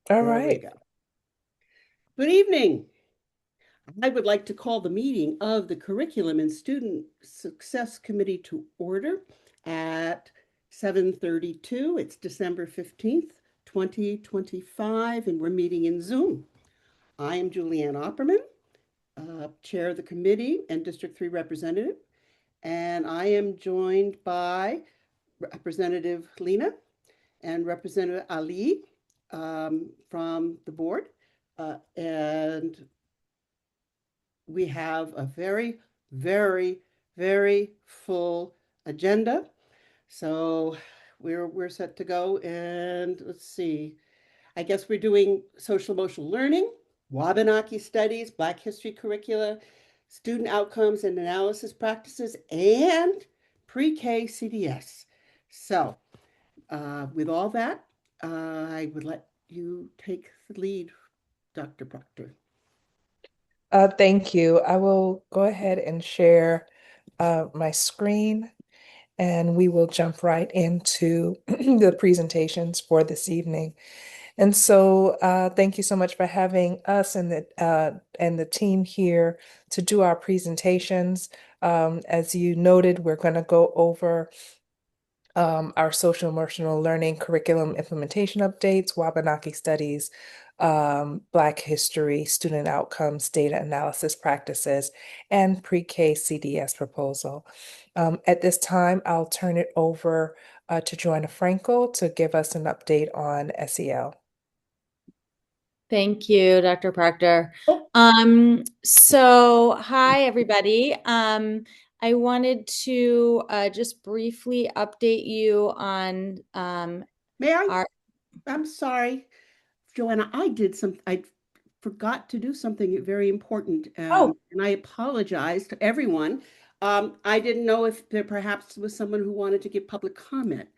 All There we right. go. Good evening. I would like to call the meeting of the Curriculum and Student Success Committee to order at 7:32. It's December 15th, 2025, and we're meeting in Zoom. I am Julianne Opperman, Chair of the committee and District 3 representative, and I am joined by Representative Lena and Representative Ali from the board. And we have a very, very, very full agenda. So we're set to go. And let's see. I guess we're doing social emotional learning, Wabanaki studies, Black history curricula, student outcomes and analysis practices, and pre-K CDS. So with all that, I would let you take the lead, Dr. Proctor. Thank you. I will go ahead and share my screen and we will jump right into the presentations for this evening. And so thank you so much for having us and the team here to do our presentations. As you noted, we're going to go over our social emotional learning curriculum implementation updates, Wabanaki studies, Black history, student outcomes, data analysis practices, and pre-K CDS proposal. At this time, I'll turn it over to Joanna Frankel to give us an update on SEL. Thank you, Dr. Proctor. Oh, Hi, everybody. I wanted to just briefly update you on may I? our. I'm sorry, Joanna. I forgot to do something very important, Oh, and I apologize to everyone. I didn't know if there perhaps was someone who wanted to give public comment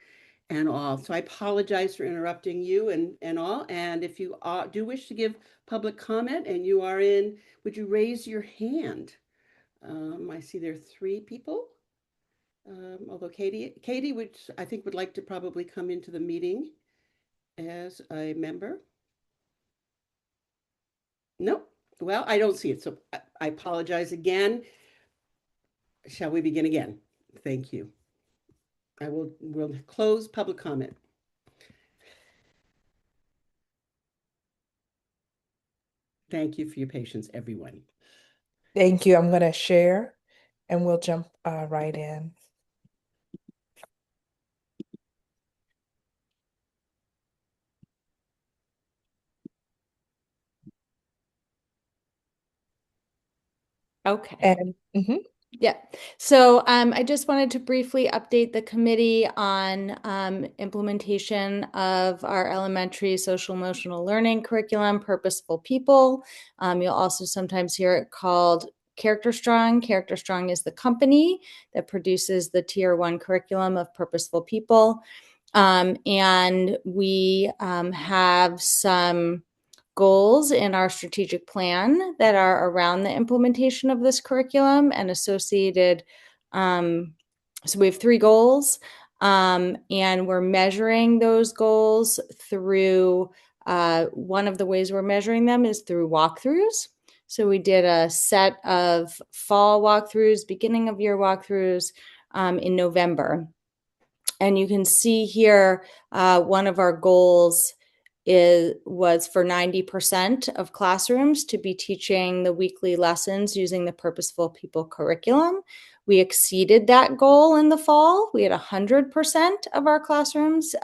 and all. So I apologize for interrupting you and all. And if you do wish to give public comment and you are in, would you raise your hand? I see there are three people. Although Katie, which I think would like to probably come into the meeting as a member. No, well, I don't see it. So I apologize again. Shall we begin again? Thank you. Will close public comment. Thank you for your patience, everyone. thank you. I'm going to share and we'll jump right in. Okay. And Yeah. So I just wanted to briefly update the committee on implementation of our elementary social emotional learning curriculum, Purposeful People. You'll also sometimes hear it called Character Strong. Character Strong is the company that produces the Tier 1 curriculum of Purposeful People. And we have some goals in our strategic plan that are around the implementation of this curriculum and associated. So we have three goals, and we're measuring those goals through one of the ways we're measuring them is through walkthroughs. So we did a set of fall walkthroughs, beginning of year walkthroughs in November. And you can see here one of our goals was for 90% of classrooms to be teaching the weekly lessons using the Purposeful People curriculum. We exceeded that goal in the fall. We had 100% of our classrooms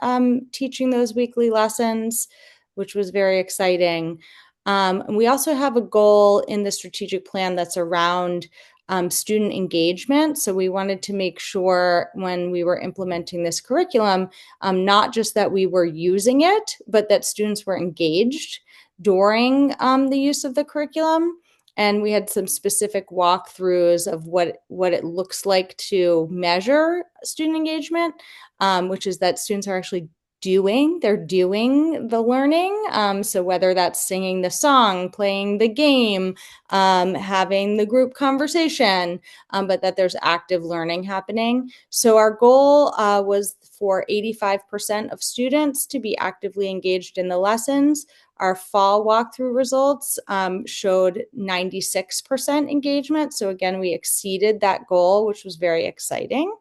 teaching those weekly lessons, which was very exciting. And we also have a goal in the strategic plan that's around student engagement. So we wanted to make sure when we were implementing this curriculum, not just that we were using it, but that students were engaged during the use of the curriculum. And we had some specific walkthroughs of what it looks like to measure student engagement, which is that students are actually they're doing the learning. So whether that's singing the song, playing the game, having the group conversation, but that there's active learning happening. So our goal was for 85% of students to be actively engaged in the lessons. Our fall walkthrough results showed 96% engagement. So again, we exceeded that goal, which was very exciting.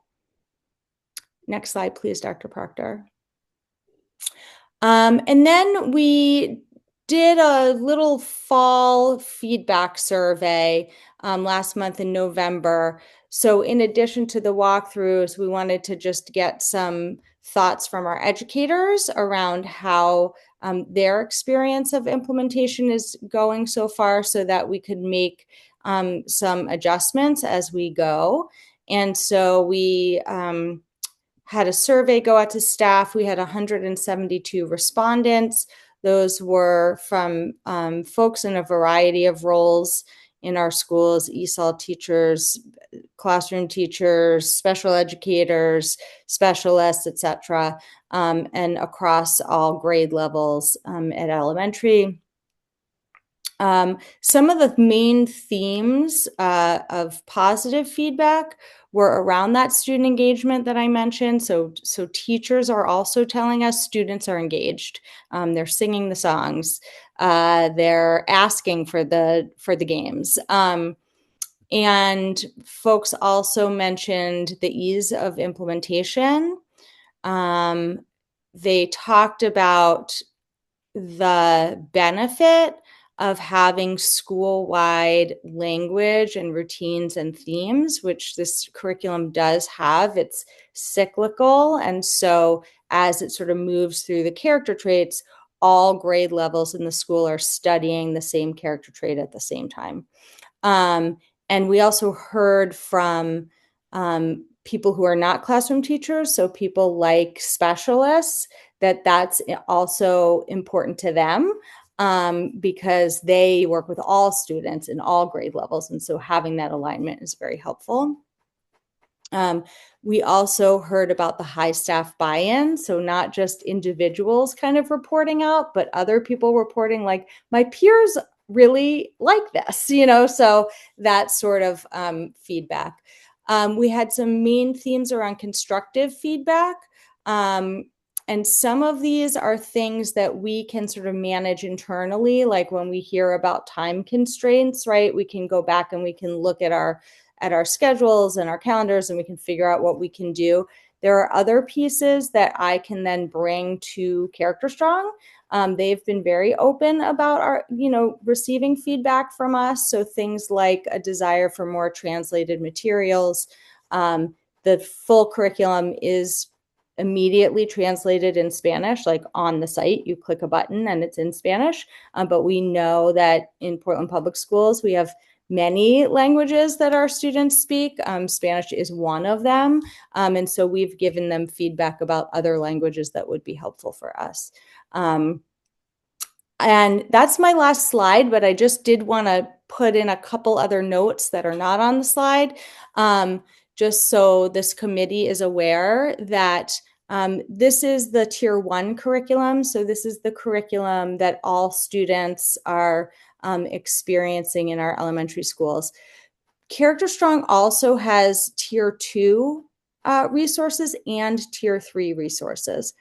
Next slide, please, Dr. Proctor. And then we did a little fall feedback survey last month in November. So in addition to the walkthroughs, we wanted to just get some thoughts from our educators around how their experience of implementation is going so far so that we could make some adjustments as we go. And so we had a survey go out to staff. We had 172 respondents. Those were from folks in a variety of roles in our schools: ESOL teachers, classroom teachers, special educators, specialists, etc., and across all grade levels at elementary. Some of the main themes of positive feedback were around that student engagement that I mentioned. So teachers are also telling us students are engaged. They're singing the songs. They're asking for the games. And folks also mentioned the ease of implementation. They talked about the benefit of having school-wide language and routines and themes, which this curriculum does have. It's cyclical, and so as it sort of moves through the character traits, all grade levels in the school are studying the same character trait at the same time. And we also heard from people who are not classroom teachers, so people like specialists, that that's also important to them because they work with all students in all grade levels. And so having that alignment is very helpful. We also heard about the high staff buy-in. So not just individuals kind of reporting out, but other people reporting like, my peers really like this, so that sort of feedback. We had some main themes around constructive feedback. And some of these are things that we can sort of manage internally. Like when we hear about time constraints, right? We can go back and we can look at our schedules and our calendars, and we can figure out what we can do. There are other pieces that I can then bring to Character Strong. They've been very open about our, receiving feedback from us. So things like a desire for more translated materials. The full curriculum is immediately translated in Spanish, like on the site. You click a button and it's in Spanish. But we know that in Portland Public Schools, we have many languages that our students speak. Spanish is one of them. And so we've given them feedback about other languages that would be helpful for us. And that's my last slide, but I just did want to put in a couple other notes that are not on the slide, just so this committee is aware that this is the Tier 1 curriculum. So this is the curriculum that all students are experiencing in our elementary schools. Character Strong also has Tier 2 resources and Tier 3 resources.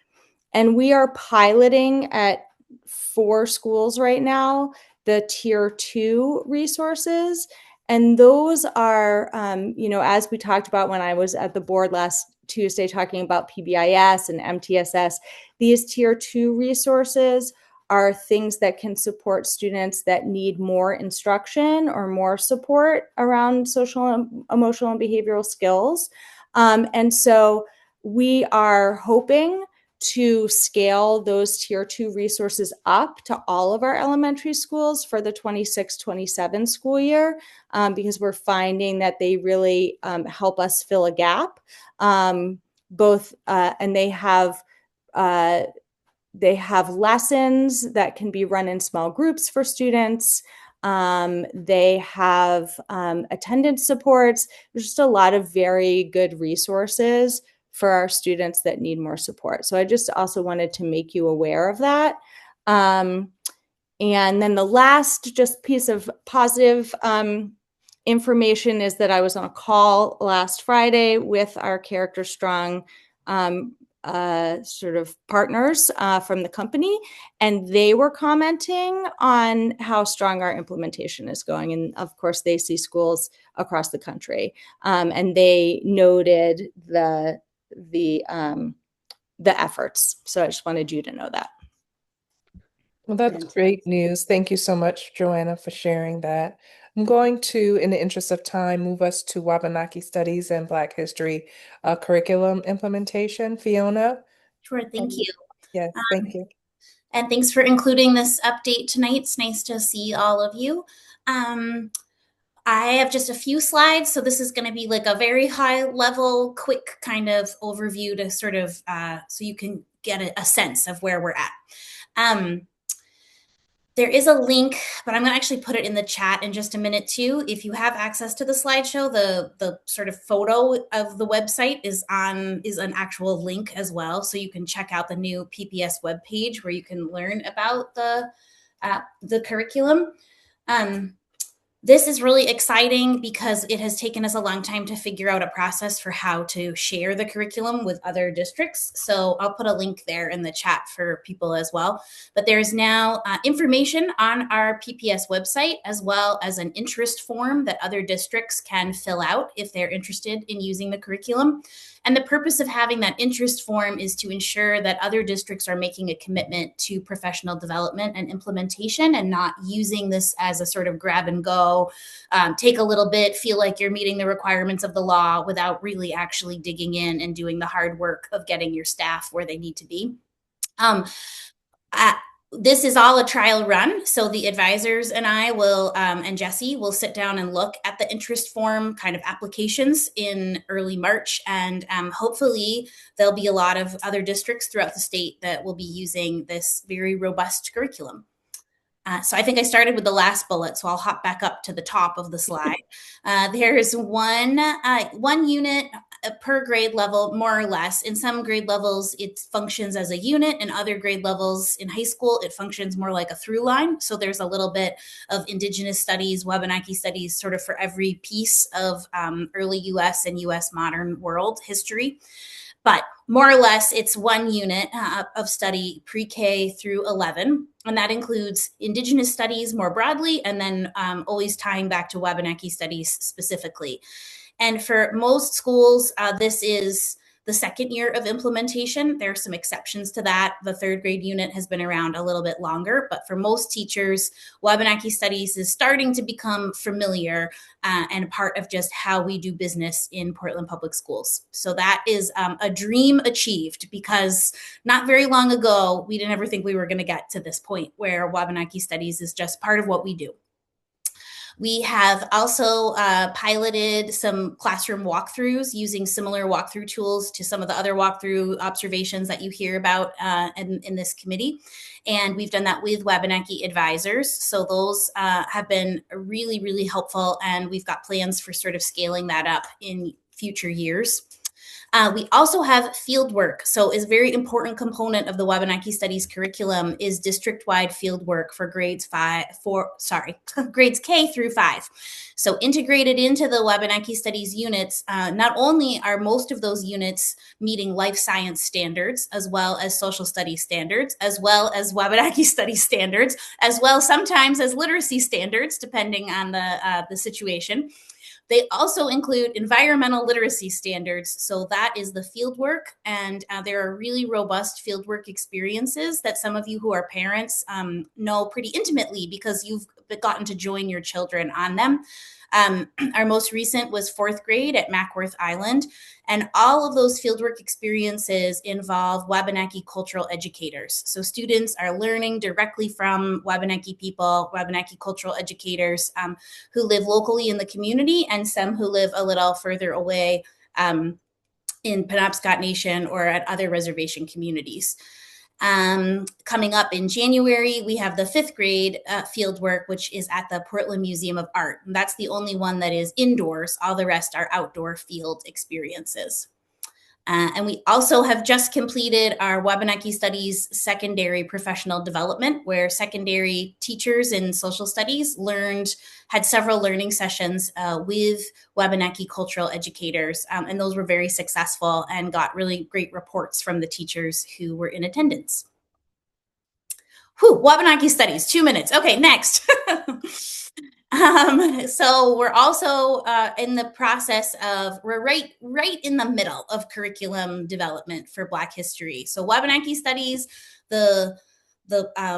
And we are piloting at 4 schools right now the Tier 2 resources. And those are, as we talked about when I was at the board last Tuesday talking about PBIS and MTSS, these Tier 2 resources are things that can support students that need more instruction or more support around social, emotional, and behavioral skills. And so we are hoping to scale those Tier 2 resources up to all of our elementary schools for the 26-27 school year, because we're finding that they really help us fill a gap. And they have lessons that can be run in small groups for students. They have attendance supports. There's just a lot of very good resources for our students that need more support. So I just also wanted to make you aware of that. And then the last just piece of positive information is that I was on a call last Friday with our Character Strong sort of partners from the company, and they were commenting on how strong our implementation is going. And of course, they see schools across the country, and they noted the efforts. So I just wanted you to know that. Well, that's great Fantastic. news. Thank you so much, Joanna, for sharing that. I'm going to, in the interest of time, move us to Wabanaki Studies and Black History curriculum implementation. Fiona? Sure, thank you. Yes, thank you. And thanks for including this update tonight. It's nice to see all of you. I have just a few slides, so this is going to be like a very high level, quick kind of overview to sort of, so you can get a sense of where we're at. There is a link, but I'm going to actually put it in the chat in just a minute too. If you have access to the slideshow, the sort of photo of the website is an actual link as well, so you can check out the new PPS webpage where you can learn about the curriculum. This is really exciting because it has taken us a long time to figure out a process for how to share the curriculum with other districts. So I'll put a link there in the chat for people as well. But there's now information on our PPS website, as well as an interest form that other districts can fill out if they're interested in using the curriculum. And the purpose of having that interest form is to ensure that other districts are making a commitment to professional development and implementation, and not using this as a sort of grab and go, take a little bit, feel like you're meeting the requirements of the law without really actually digging in and doing the hard work of getting your staff where they need to be. This is all a trial run. So the advisors and I will, and Jesse will sit down and look at the interest form kind of applications in early March. And hopefully there'll be a lot of other districts throughout the state that will be using this very robust curriculum. So I think I started with the last bullet, so I'll hop back up to the top of the slide. There's one unit per grade level, more or less. In some grade levels, it functions as a unit. In other grade levels in high school, it functions more like a through line. So there's a little bit of Indigenous studies, Wabanaki studies, sort of for every piece of early U.S. and U.S. modern world history. But more or less, it's one unit of study pre-K through 11. And that includes Indigenous studies more broadly, and then always tying back to Wabanaki studies specifically. And for most schools, this is the second year of implementation. There are some exceptions to that. The third grade unit has been around a little bit longer, but for most teachers, Wabanaki studies is starting to become familiar and part of just how we do business in Portland Public Schools. So that is a dream achieved, because not very long ago, we didn't ever think we were going to get to this point where Wabanaki studies is just part of what we do. We have also piloted some classroom walkthroughs using similar walkthrough tools to some of the other walkthrough observations that you hear about in this committee. And we've done that with Wabanaki advisors. So those have been really, really helpful. And we've got plans for sort of scaling that up in future years. We also have field work. So a very important component of the Wabanaki Studies curriculum is district-wide field work for grades K through 5. So integrated into the Wabanaki Studies units, not only are most of those units meeting life science standards, as well as social studies standards, as well as Wabanaki Studies standards, as well sometimes as literacy standards, depending on the situation. They also include environmental literacy standards. So that is the fieldwork. And there are really robust fieldwork experiences that some of you who are parents know pretty intimately, because you've gotten to join your children on them. Our most recent was 4th grade at Mackworth Island. And all of those fieldwork experiences involve Wabanaki cultural educators. So students are learning directly from Wabanaki people, Wabanaki cultural educators who live locally in the community, and some who live a little further away in Penobscot Nation or at other reservation communities. Coming up in January, we have the 5th grade field work, which is at the Portland Museum of Art. And that's the only one that is indoors. All the rest are outdoor field experiences. And we also have just completed our Wabanaki Studies secondary professional development, where secondary teachers in social studies had several learning sessions with Wabanaki cultural educators. And those were very successful and got really great reports from the teachers who were in attendance. Whew, Wabanaki Studies, 2 minutes. Okay, next. So we're also in the process of, we're right in the middle of curriculum development for Black history. So Wabanaki Studies, the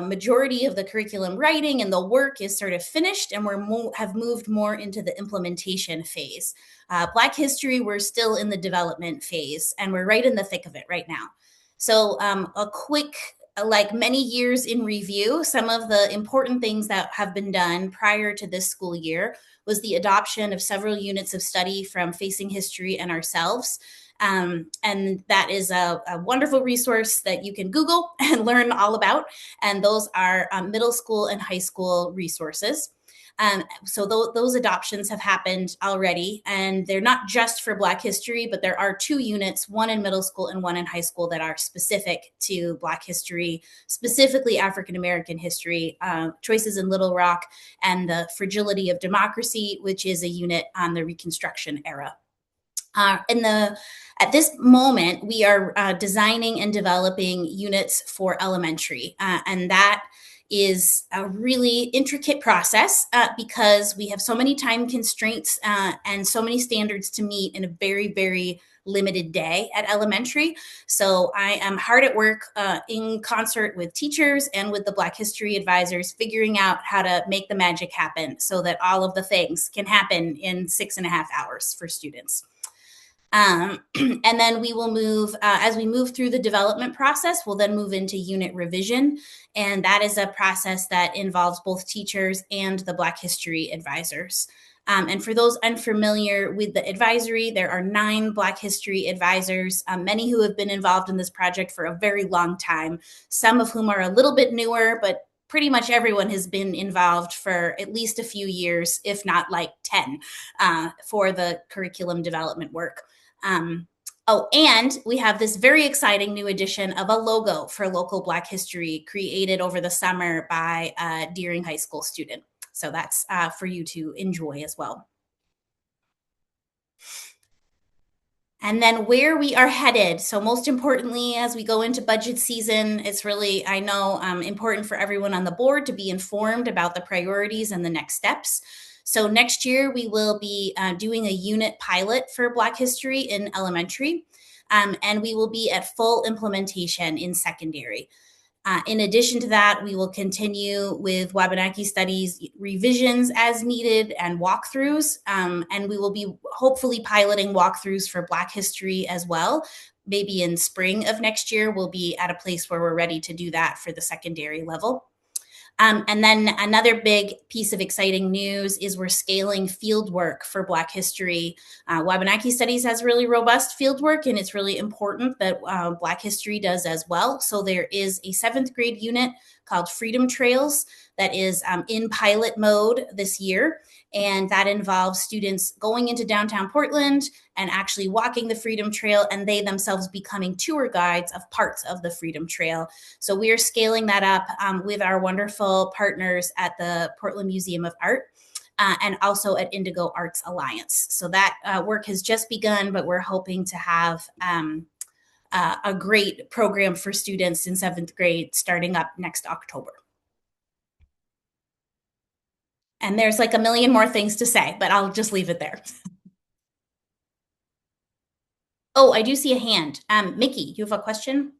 majority of the curriculum writing and the work is sort of finished, and have moved more into the implementation phase. Black history, we're still in the development phase, and we're right in the thick of it right now. So a quick, like many years in review, some of the important things that have been done prior to this school year was the adoption of several units of study from Facing History and Ourselves. And that is a wonderful resource that you can Google and learn all about. And those are middle school and high school resources. So those adoptions have happened already, and they're not just for Black history, but there are 2 units, one in middle school and one in high school, that are specific to Black history, specifically African American history, Choices in Little Rock, and the Fragility of Democracy, which is a unit on the Reconstruction era. At this moment, we are designing and developing units for elementary, and that is a really intricate process because we have so many time constraints and so many standards to meet in a very, very limited day at elementary. So I am hard at work in concert with teachers and with the Black History advisors, figuring out how to make the magic happen so that all of the things can happen in 6.5 hours for students. And then we will move, as we move through the development process, we'll then move into unit revision. And that is a process that involves both teachers and the Black History advisors. And for those unfamiliar with the advisory, there are 9 Black History advisors, many who have been involved in this project for a very long time, some of whom are a little bit newer, but pretty much everyone has been involved for at least a few years, if not like 10, for the curriculum development work. And we have this very exciting new addition of a logo for local Black history created over the summer by a Deering High School student. So that's for you to enjoy as well. And then where we are headed. So most importantly, as we go into budget season, it's really, I know, important for everyone on the board to be informed about the priorities and the next steps. So next year, we will be doing a unit pilot for Black history in elementary, and we will be at full implementation in secondary. In addition to that, we will continue with Wabanaki Studies revisions as needed and walkthroughs, and we will be hopefully piloting walkthroughs for Black history as well. Maybe in spring of next year, we'll be at a place where we're ready to do that for the secondary level. And then another big piece of exciting news is we're scaling field work for Black history. Wabanaki Studies has really robust field work, and it's really important that Black history does as well. So there is a 7th grade unit called Freedom Trails that is in pilot mode this year. And that involves students going into downtown Portland and actually walking the Freedom Trail, and they themselves becoming tour guides of parts of the Freedom Trail. So we are scaling that up with our wonderful partners at the Portland Museum of Art and also at Indigo Arts Alliance. So that work has just begun, but we're hoping to have a great program for students in 7th grade starting up next October. And there's like a million more things to say, but I'll just leave it there. Oh, I do see a hand. Mickey, you have a question?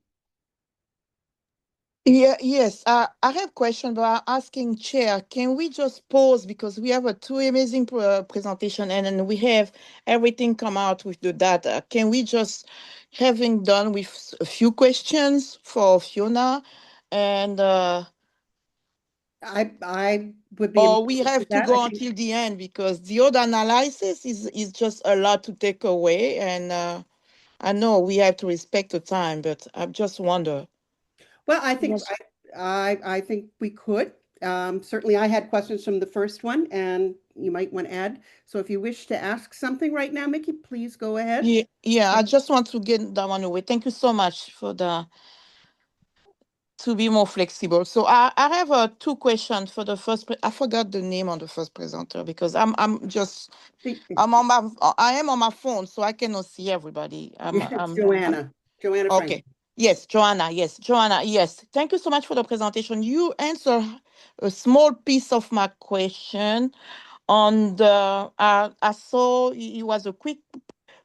Yes, I have a question, but I'm asking Chair, can we just pause because we have a 2 amazing presentation and then we have everything come out with the data. Can we just having done with a few questions for Fiona and I would be or we amenable have to that. I go think until the end because the other analysis is just a lot to take away and I know we have to respect the time, but I just wonder. well, I think Yes. I think we could. Certainly, I had questions from the first one, and you might want to add. So if you wish to ask something right now, Mickey, please go ahead. Yeah, yeah, I just want to get that one away. Thank you so much for the to be more flexible. So I have two questions for the first. I forgot the name on the first presenter because I am on my phone, so I cannot see everybody. It's Joanna. Joanna Okay. Frank. Yes, Joanna. Yes, Joanna. Yes. Thank you so much for the presentation. You answer a small piece of my question on the. I saw it was a quick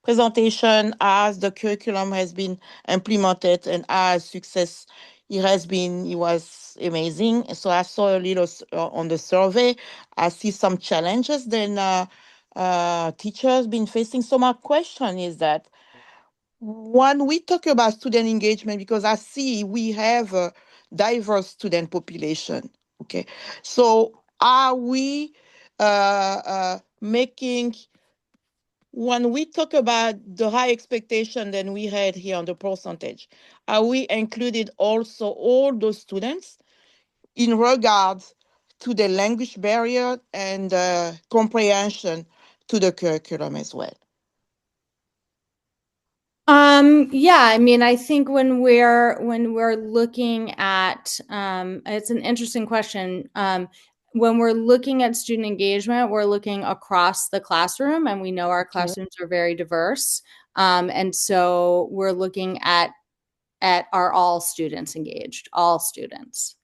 presentation as the curriculum has been implemented and as success it was amazing. So I saw a little on the survey. I see some challenges then teachers been facing. So my question is that when we talk about student engagement, because I see we have a diverse student population, okay? So are we making, when we talk about the high expectation that we had here on the percentage, are we included also all those students in regards to the language barrier and comprehension to the curriculum as well? Yeah, I mean, I think when we're looking at, it's an interesting question. When we're looking at student engagement, we're looking across the classroom, and we know our Okay. classrooms are very diverse. And so we're looking at are all students engaged, all students.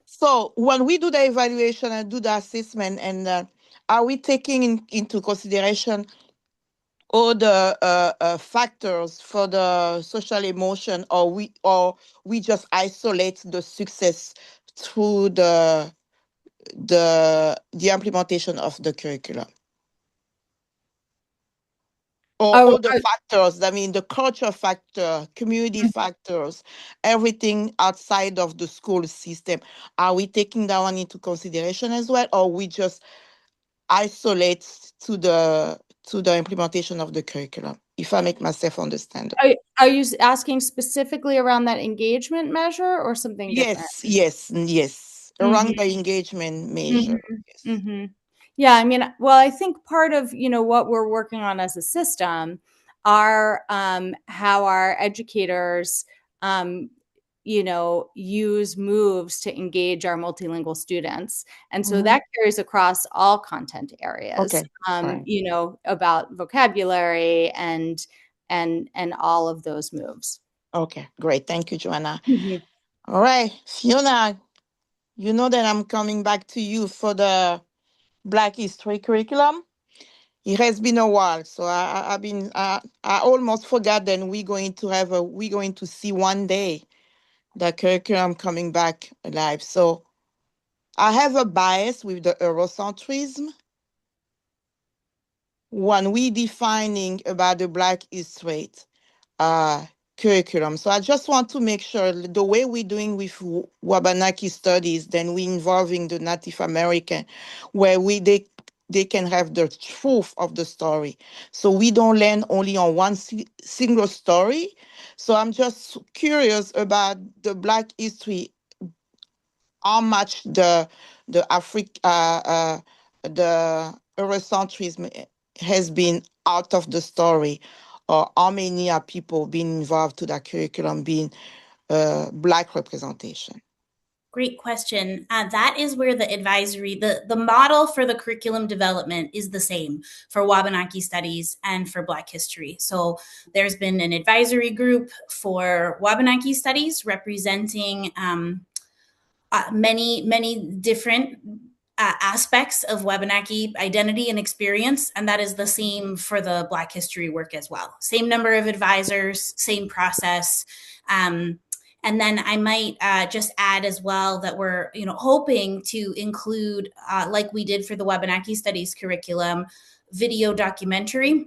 So when we do the evaluation and do the assessment, and are we taking into consideration all the factors for the social emotion, or we just isolate the success through the implementation of the curriculum, or Oh, all the factors? I mean, the culture factor, community factors, everything outside of the school system. Are we taking that one into consideration as well, or we just isolate to the implementation of the curriculum? If I make myself understand. are you asking specifically around that engagement measure or something different? Yes, yes, yes. Mhm. Around the engagement measure. Mhm, Yes. mhm. Yeah, I mean, well, I think part of, what we're working on as a system are, how our educators, um, use moves to engage our multilingual students. And so Mm-hmm. that carries across all content areas, Okay. All right. about vocabulary and all of those moves. Okay. Great. Thank you, Joanna. Mhm. All right, Fiona, you know that I'm coming back to you for the Black History curriculum. It has been a while, so I almost forgot that we're going to see one day the curriculum coming back alive. So I have a bias with the Eurocentrism when we defining about the Black history uh, curriculum. So I just want to make sure the way we're doing with Wabanaki studies, then we involving the Native American, where they can have the truth of the story. So we don't land only on one single story. So I'm just curious about the Black history, how much the Eurocentrism has been out of the story, or how many are people being involved to that curriculum being Black representation. Great question. That is where the advisory, the model for the curriculum development is the same for Wabanaki studies and for Black history. So there's been an advisory group for Wabanaki studies representing many different aspects of Wabanaki identity and experience, and that is the same for the Black history work as well. Same number of advisors, same process. And then I might just add as well that we're hoping to include, like we did for the Wabanaki Studies curriculum, video documentary.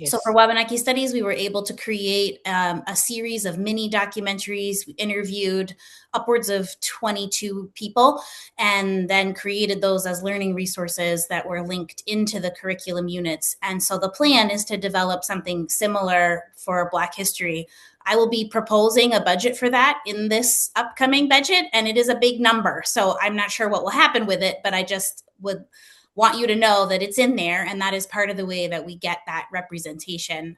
So for Yes. Wabanaki Studies, we were able to create a series of mini documentaries. We interviewed upwards of 22 people and then created those as learning resources that were linked into the curriculum units. And so the plan is to develop something similar for Black history I will be proposing a budget for that in this upcoming budget, and it is a big number. So I'm not sure what will happen with it, but I just would want you to know that it's in there, and that is part of the way that we get that representation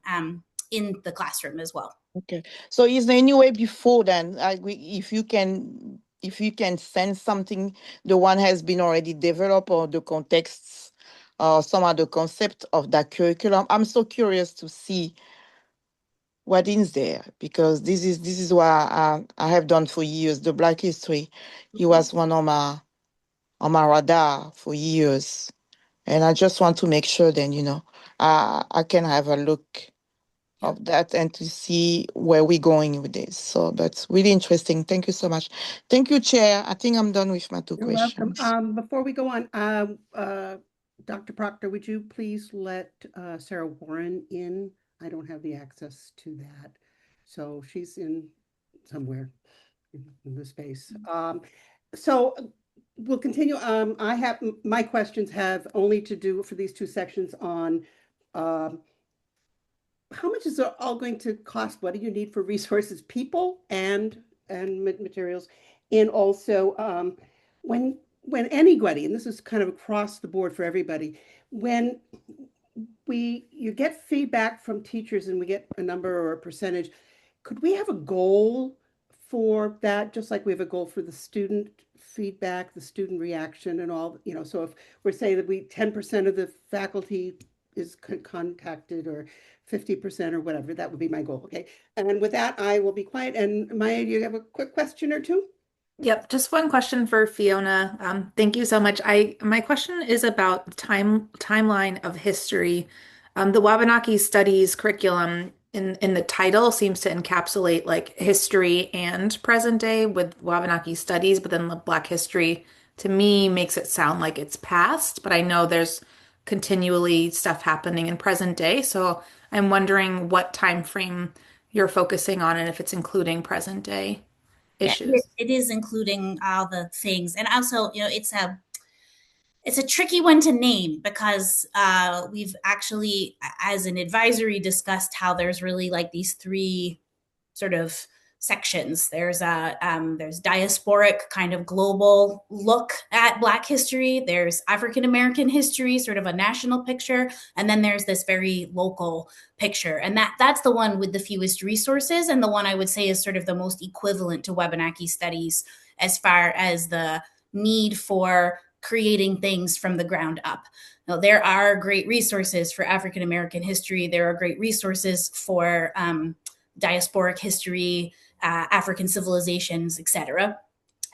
in the classroom as well. Okay. So is there any way before then, if you can send something, the one has been already developed or the contexts or some other concept of that curriculum? I'm so curious to see what is there because this is what I have done for years. The Black history, it was one on my radar for years, and I just want to make sure then I can have a look of that and to see where we're going with this. So that's really interesting. Thank you so much. Thank you, Chair. I think I'm done with my two You're welcome. questions. Before we go on, Dr. Proctor, would you please let Sarah Warren in? I don't have the access to that. So she's in somewhere in the space. So we'll continue. I have my questions have only to do for these two sections on how much is it all going to cost? What do you need for resources, people and materials? And also when anybody, and this is kind of across the board for everybody, when you get feedback from teachers and we get a number or a percentage, could we have a goal for that, just like we have a goal for the student feedback, the student reaction and all, so if we're saying that we 10% of the faculty is contacted or 50% or whatever, that would be my goal. Okay. And with that, I will be quiet. And Maya, do you have a quick question or two? Yep, just one question for Fiona. Thank you so much. My question is about timeline of history. The Wabanaki Studies curriculum in the title seems to encapsulate like history and present day with Wabanaki Studies, but then the Black history to me makes it sound like it's past, but I know there's continually stuff happening in present day. So I'm wondering what time frame you're focusing on and if it's including present day Yeah, issues. it is including all the things, and also, it's a tricky one to name because we've actually, as an advisory, discussed how there's really like these three sort of sections. There's diasporic kind of global look at Black history. There's African American history, sort of a national picture, and then there's this very local picture. And that's the one with the fewest resources, and the one I would say is sort of the most equivalent to Wabanaki studies as far as the need for creating things from the ground up. Now, there are great resources for African American history. There are great resources for diasporic history, African civilizations, etc.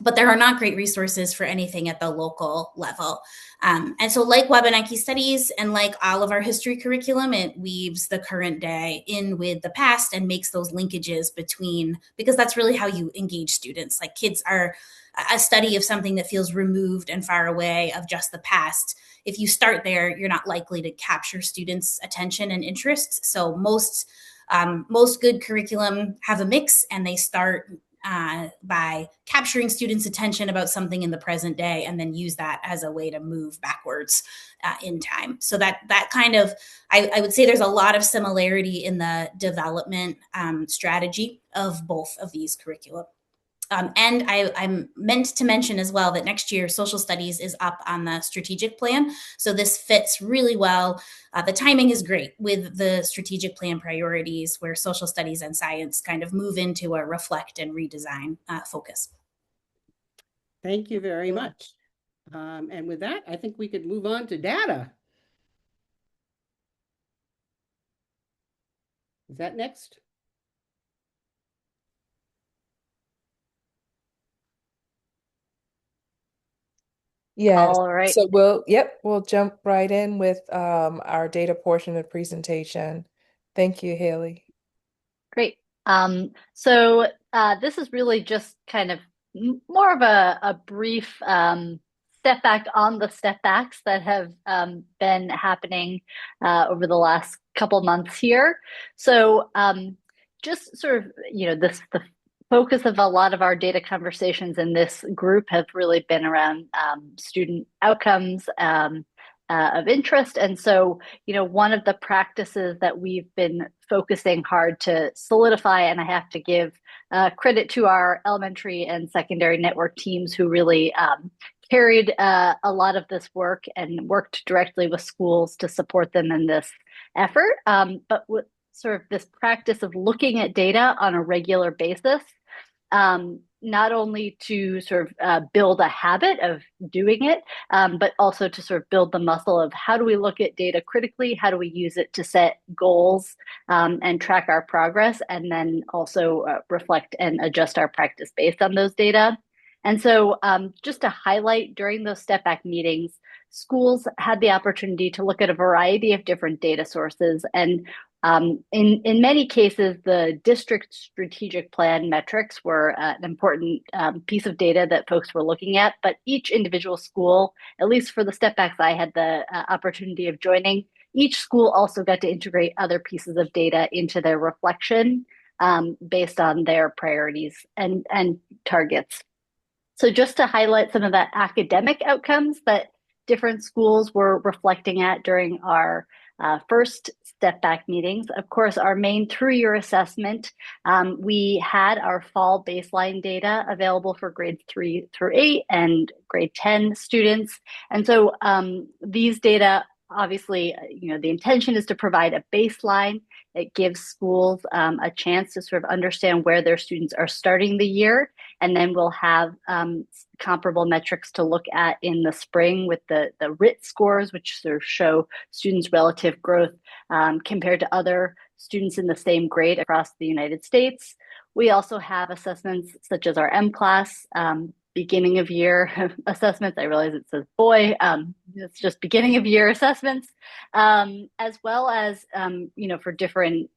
But there are not great resources for anything at the local level. And so like Wabanaki Studies and like all of our history curriculum, it weaves the current day in with the past and makes those linkages between, because that's really how you engage students. Like kids are a study of something that feels removed and far away of just the past. If you start there, you're not likely to capture students' attention and interest. So most good curriculum have a mix, and they start by capturing students' attention about something in the present day, and then use that as a way to move backwards in time. So that kind of, I would say there's a lot of similarity in the development strategy of both of these curricula. And I'm meant to mention as well that next year social studies is up on the strategic plan. So this fits really well. The timing is great with the strategic plan priorities where social studies and science kind of move into a reflect and redesign focus. Thank you very much. And with that, I think we could move on to data. Is that next? Yes. All right. So we'll jump right in with our data portion of the presentation. Thank you, Haley. Great. So this is really just kind of more of a brief step back on the step backs that have been happening over the last couple months here. So just sort of, the focus of a lot of our data conversations in this group have really been around student outcomes of interest. And so, one of the practices that we've been focusing hard to solidify, and I have to give credit to our elementary and secondary network teams who really carried a lot of this work and worked directly with schools to support them in this effort. But with sort of this practice of looking at data on a regular basis, not only to sort of build a habit of doing it, but also to sort of build the muscle of how do we look at data critically? How do we use it to set goals and track our progress, and then also reflect and adjust our practice based on those data? And so just to highlight, during those step back meetings, schools had the opportunity to look at a variety of different data sources. And in many cases, the district strategic plan metrics were an important piece of data that folks were looking at. But each individual school, at least for the step backs I had the opportunity of joining, each school also got to integrate other pieces of data into their reflection based on their priorities and targets. So just to highlight some of the academic outcomes that different schools were reflecting at during our first step back meetings. Of course, our main through-year assessment, we had our fall baseline data available for grades 3 through 8 and grade 10 students. And so these data, obviously, the intention is to provide a baseline. It gives schools a chance to sort of understand where their students are starting the year. And then we'll have comparable metrics to look at in the spring with the RIT scores, which sort of show students' relative growth compared to other students in the same grade across the United States. We also have assessments such as our M-Class, beginning of year assessments. I realize it says boy, it's just beginning of year assessments, as well as, for different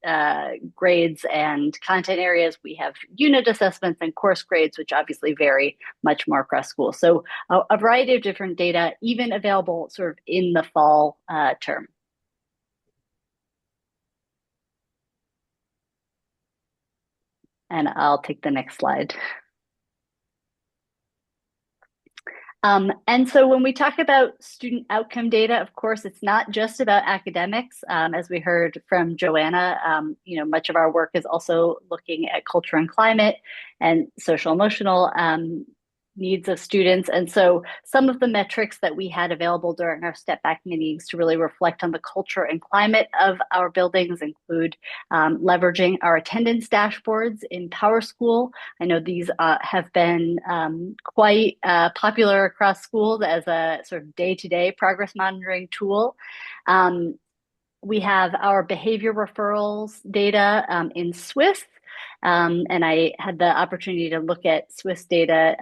grades and content areas, we have unit assessments and course grades, which obviously vary much more across schools. So a variety of different data, even available sort of in the fall term. And I'll take the next slide. And so when we talk about student outcome data, of course, it's not just about academics. As we heard from Joanna, much of our work is also looking at culture and climate and social emotional needs of students. And so some of the metrics that we had available during our step back meetings to really reflect on the culture and climate of our buildings include leveraging our attendance dashboards in PowerSchool. I know these have been quite popular across schools as a sort of day-to-day progress monitoring tool. We have our behavior referrals data in Swiss. And I had the opportunity to look at Swiss data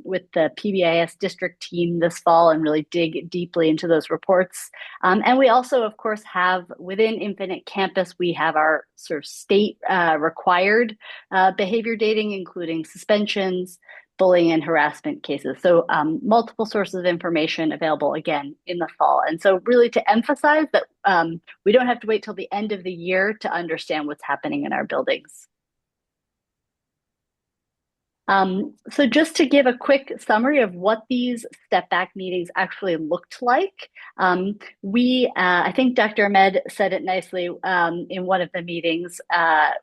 with the PBIS district team this fall and really dig deeply into those reports. And we also, of course, have within Infinite Campus, we have our sort of state required behavior dating, including suspensions, bullying and harassment cases. So multiple sources of information available again in the fall. And so really to emphasize that we don't have to wait till the end of the year to understand what's happening in our buildings. So just to give a quick summary of what these step back meetings actually looked like, I think Dr. Ahmed said it nicely in one of the meetings,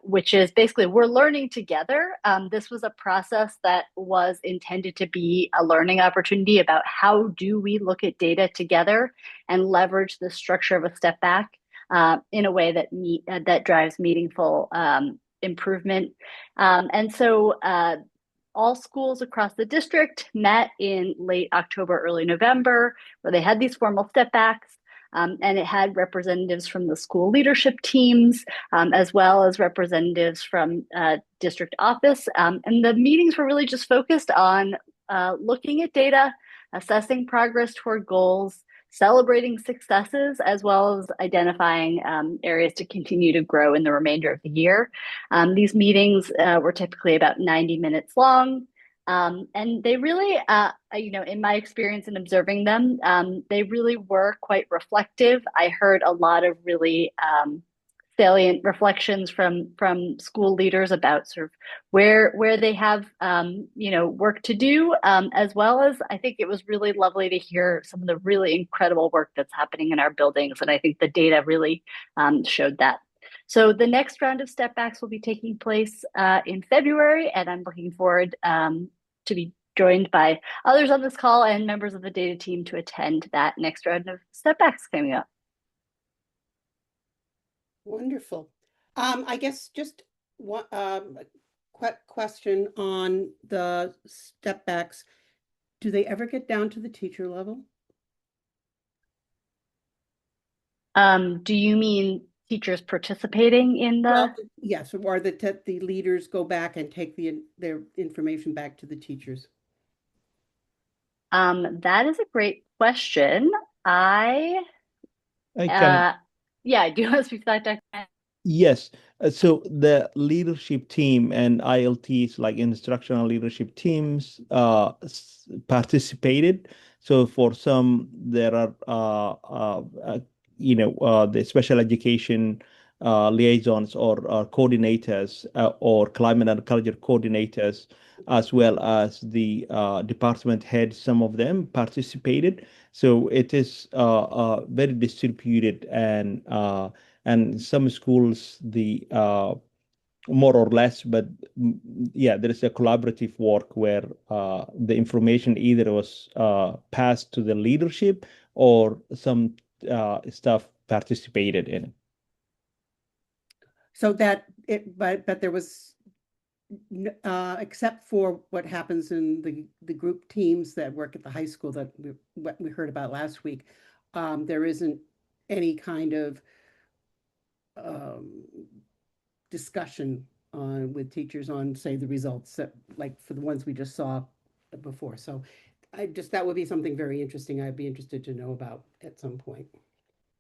which is basically we're learning together. This was a process that was intended to be a learning opportunity about how do we look at data together and leverage the structure of a step back in a way that drives meaningful improvement. And so all schools across the district met in late October, early November, where they had these formal step backs. And it had representatives from the school leadership teams, as well as representatives from district office. And the meetings were really just focused on looking at data, assessing progress toward goals, celebrating successes, as well as identifying areas to continue to grow in the remainder of the year. These meetings were typically about 90 minutes long. And they really, in my experience in observing them, they really were quite reflective. I heard a lot of really salient reflections from school leaders about sort of where they have work to do, as well as I think it was really lovely to hear some of the really incredible work that's happening in our buildings, and I think the data really showed that. So the next round of step backs will be taking place in February, and I'm looking forward to be joined by others on this call and members of the data team to attend that next round of step backs coming up. Wonderful. I guess just one question on the step backs. Do they ever get down to the teacher level? Do you mean teachers participating in the? Well, yes, or the leaders go back and take their information back to the teachers. That is a great question. I can. Yeah, do you want to speak to that, Dr.? Yes. So the leadership team and ILTs, like instructional leadership teams, participated. So for some, there are, the special education liaisons or coordinators or climate and culture coordinators, as well as the department heads. Some of them participated. So it is very distributed, and some schools the more or less, but yeah, there is a collaborative work where the information either was passed to the leadership or some staff participated in it. So that but there was except for what happens in the group teams that work at the high school that we heard about last week, there isn't any kind of discussion with teachers on, say, the results that, like for the ones we just saw before. So that would be something very interesting. I'd be interested to know about at some point,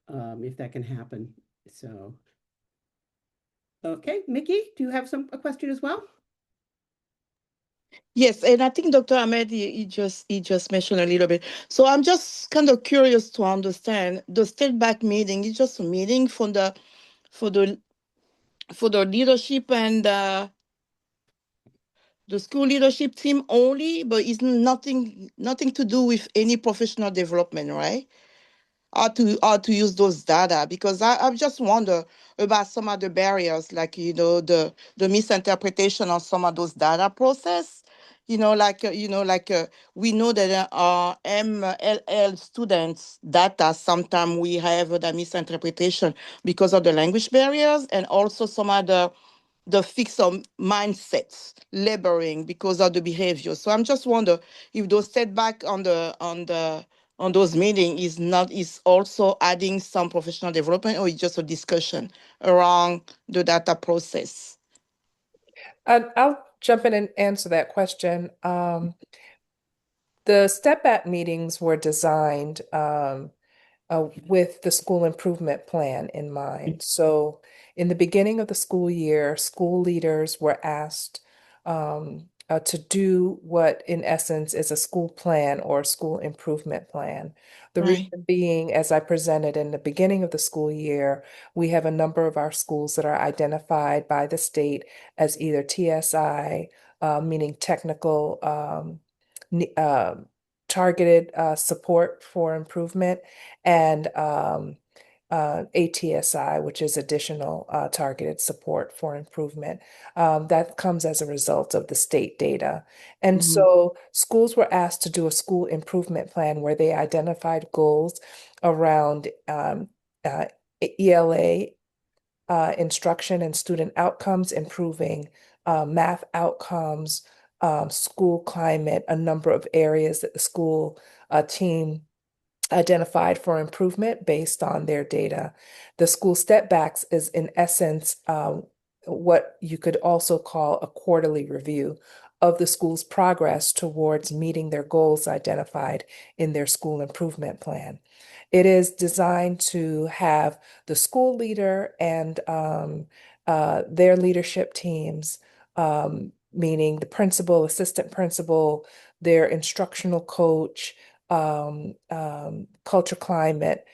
if that can happen. So, okay, Mickey, do you have a question as well? Yes, and I think Dr. Ahmed, he just mentioned a little bit. So I'm just kind of curious to understand the step back meeting is just a meeting for the for the leadership and the school leadership team only, but it's nothing to do with any professional development, right? How to use those data, because I just wonder about some of the barriers, like the misinterpretation of some of those data process. We know that our MLL students data sometimes we have the misinterpretation because of the language barriers, and also some of the fixed mindsets laboring because of the behavior. So I'm just wonder if those setback on those meetings is also adding some professional development, or it's just a discussion around the data process. I'll jump in and answer that question. The step back meetings were designed with the school improvement plan in mind. So, in the beginning of the school year, school leaders were asked to do what, in essence, is a school plan or school improvement plan. The Right. reason being, as I presented in the beginning of the school year, we have a number of our schools that are identified by the state as either TSI, meaning technical. Targeted support for improvement, and ATSI, which is additional targeted support for improvement. That comes as a result of the state data. And Mhm. so schools were asked to do a school improvement plan where they identified goals around ELA instruction and student outcomes, improving math outcomes, school climate, a number of areas that the school team identified for improvement based on their data. The school step backs is, in essence, what you could also call a quarterly review of the school's progress towards meeting their goals identified in their school improvement plan. It is designed to have the school leader and their leadership teams, meaning the principal, assistant principal, their instructional coach, culture climate,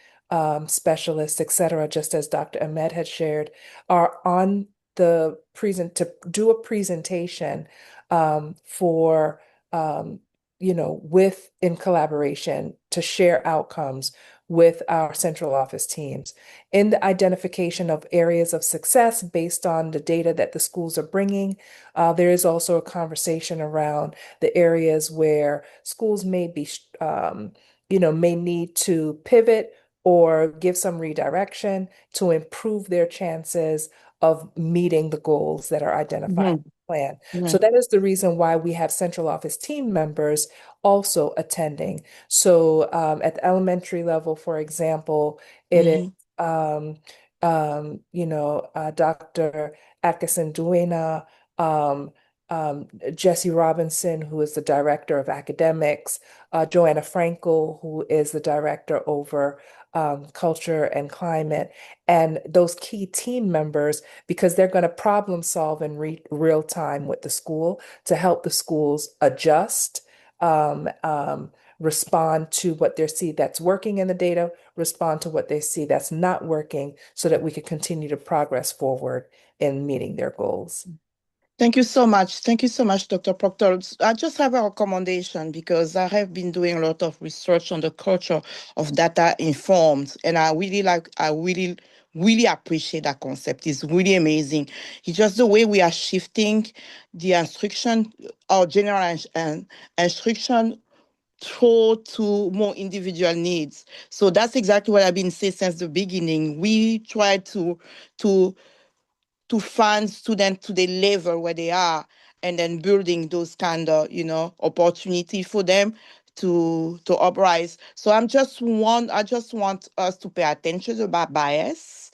specialists, et cetera, just as Dr. Ahmed had shared, are on the present to do a presentation for with in collaboration to share outcomes with our central office teams in the identification of areas of success based on the data that the schools are bringing. There is also a conversation around the areas where schools may be, may need to pivot or give some redirection to improve their chances of meeting the goals that are identified in Mhm. the plan. So Right. that is the reason why we have central office team members also attending. So at the elementary level, for example, it is Mhm. Dr. Atkinson Duena, um, Jesse Robinson, who is the director of academics, Joanna Frankel, who is the director over culture and climate, and those key team members, because they're going to problem solve in real time with the school to help the schools adjust, um, um, respond to what they see that's working in the data, respond to what they see that's not working, so that we can continue to progress forward in meeting their goals. Thank you so much. Thank you so much, Dr. Proctor. I just have a recommendation because I have been doing a lot of research on the culture of data informed, and I really appreciate that concept. It's really amazing. It's just the way we are shifting the instruction, our general instruction to more individual needs. So that's exactly what I've been saying since the beginning. We try to to find students to the level where they are, and then building those kind of opportunity for them to uprise. So I just want us to pay attention about bias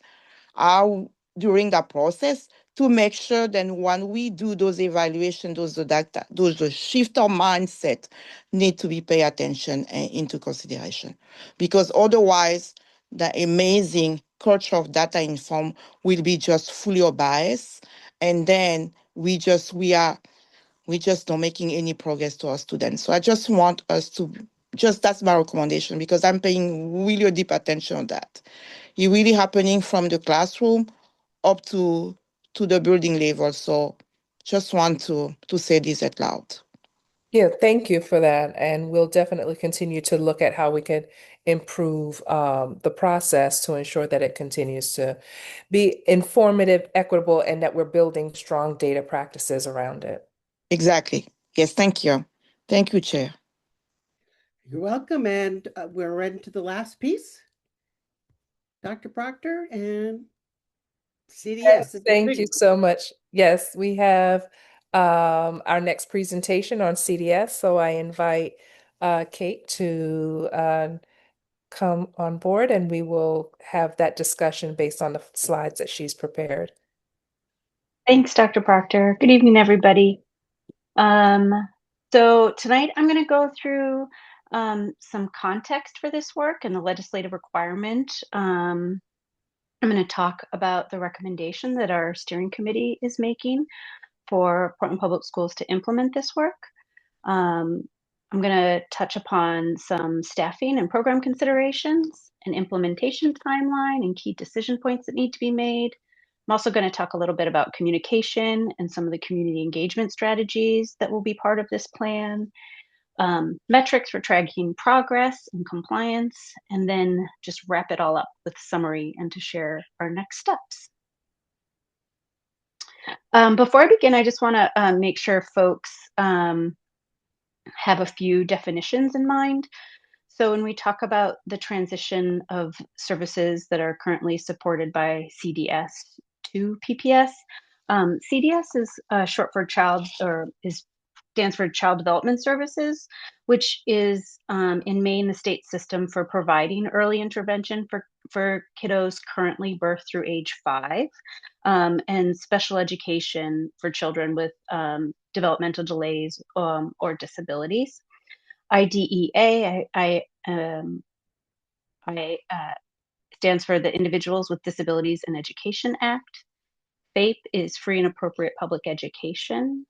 how during that process to make sure then when we do those evaluation, those the data, those the shift of mindset need to be pay attention and into consideration, because otherwise the amazing culture of data inform will be just fully biased, and then we just not making any progress to our students. So I just want us to just that's my recommendation, because I'm paying really a deep attention on that. It really happening from the classroom up to the building level. So just want to say this out loud. Yeah, thank you for that. And we'll definitely continue to look at how we could improve the process to ensure that it continues to be informative, equitable, and that we're building strong data practices around it. Exactly. Yes, thank you. Thank you, Chair. You're welcome. And we're ready to the last piece. Dr. Proctor and CDS. Yes, thank you so much. Yes, we have our next presentation on CDS. So I invite Kate to come on board and we will have that discussion based on the slides that she's prepared. Thanks, Dr. Proctor. Good evening, everybody. So tonight I'm going to go through some context for this work and the legislative requirement. I'm going to talk about the recommendation that our steering committee is making for Portland Public Schools to implement this work. I'm going to touch upon some staffing and program considerations, an implementation timeline, and key decision points that need to be made. I'm also going to talk a little bit about communication and some of the community engagement strategies that will be part of this plan, metrics for tracking progress and compliance, and then just wrap it all up with summary and to share our next steps. Before I begin, I just want to make sure folks have a few definitions in mind. So when we talk about the transition of services that are currently supported by CDS to PPS, CDS is short for stands for Child Development Services, which is in Maine the state system for providing early intervention for kiddos currently birth through age 5, and special education for children with developmental delays or disabilities. IDEA stands for the Individuals with Disabilities in Education Act. FAPE is Free and Appropriate Public Education.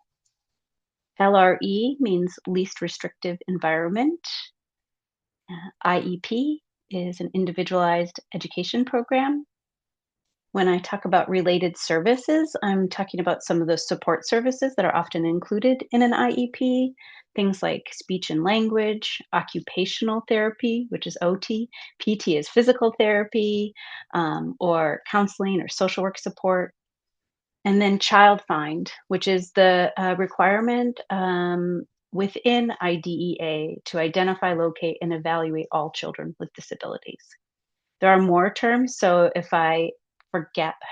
LRE means Least Restrictive Environment. IEP is an individualized education program. When I talk about related services, I'm talking about some of the support services that are often included in an IEP, things like speech and language, occupational therapy, which is OT, PT is physical therapy, or counseling or social work support. And then child find, which is the requirement within IDEA to identify, locate, and evaluate all children with disabilities. There are more terms, so if I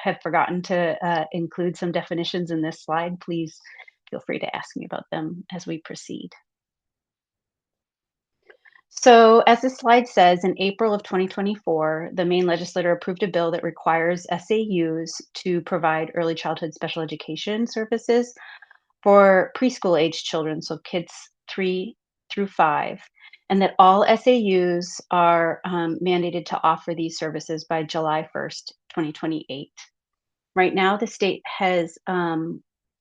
have forgotten to include some definitions in this slide, please feel free to ask me about them as we proceed. So, as the slide says, in April of 2024, the Maine legislature approved a bill that requires SAUs to provide early childhood special education services for preschool age children, so kids 3 through 5, and that all SAUs are mandated to offer these services by July 1st, 2028. Right now, the state has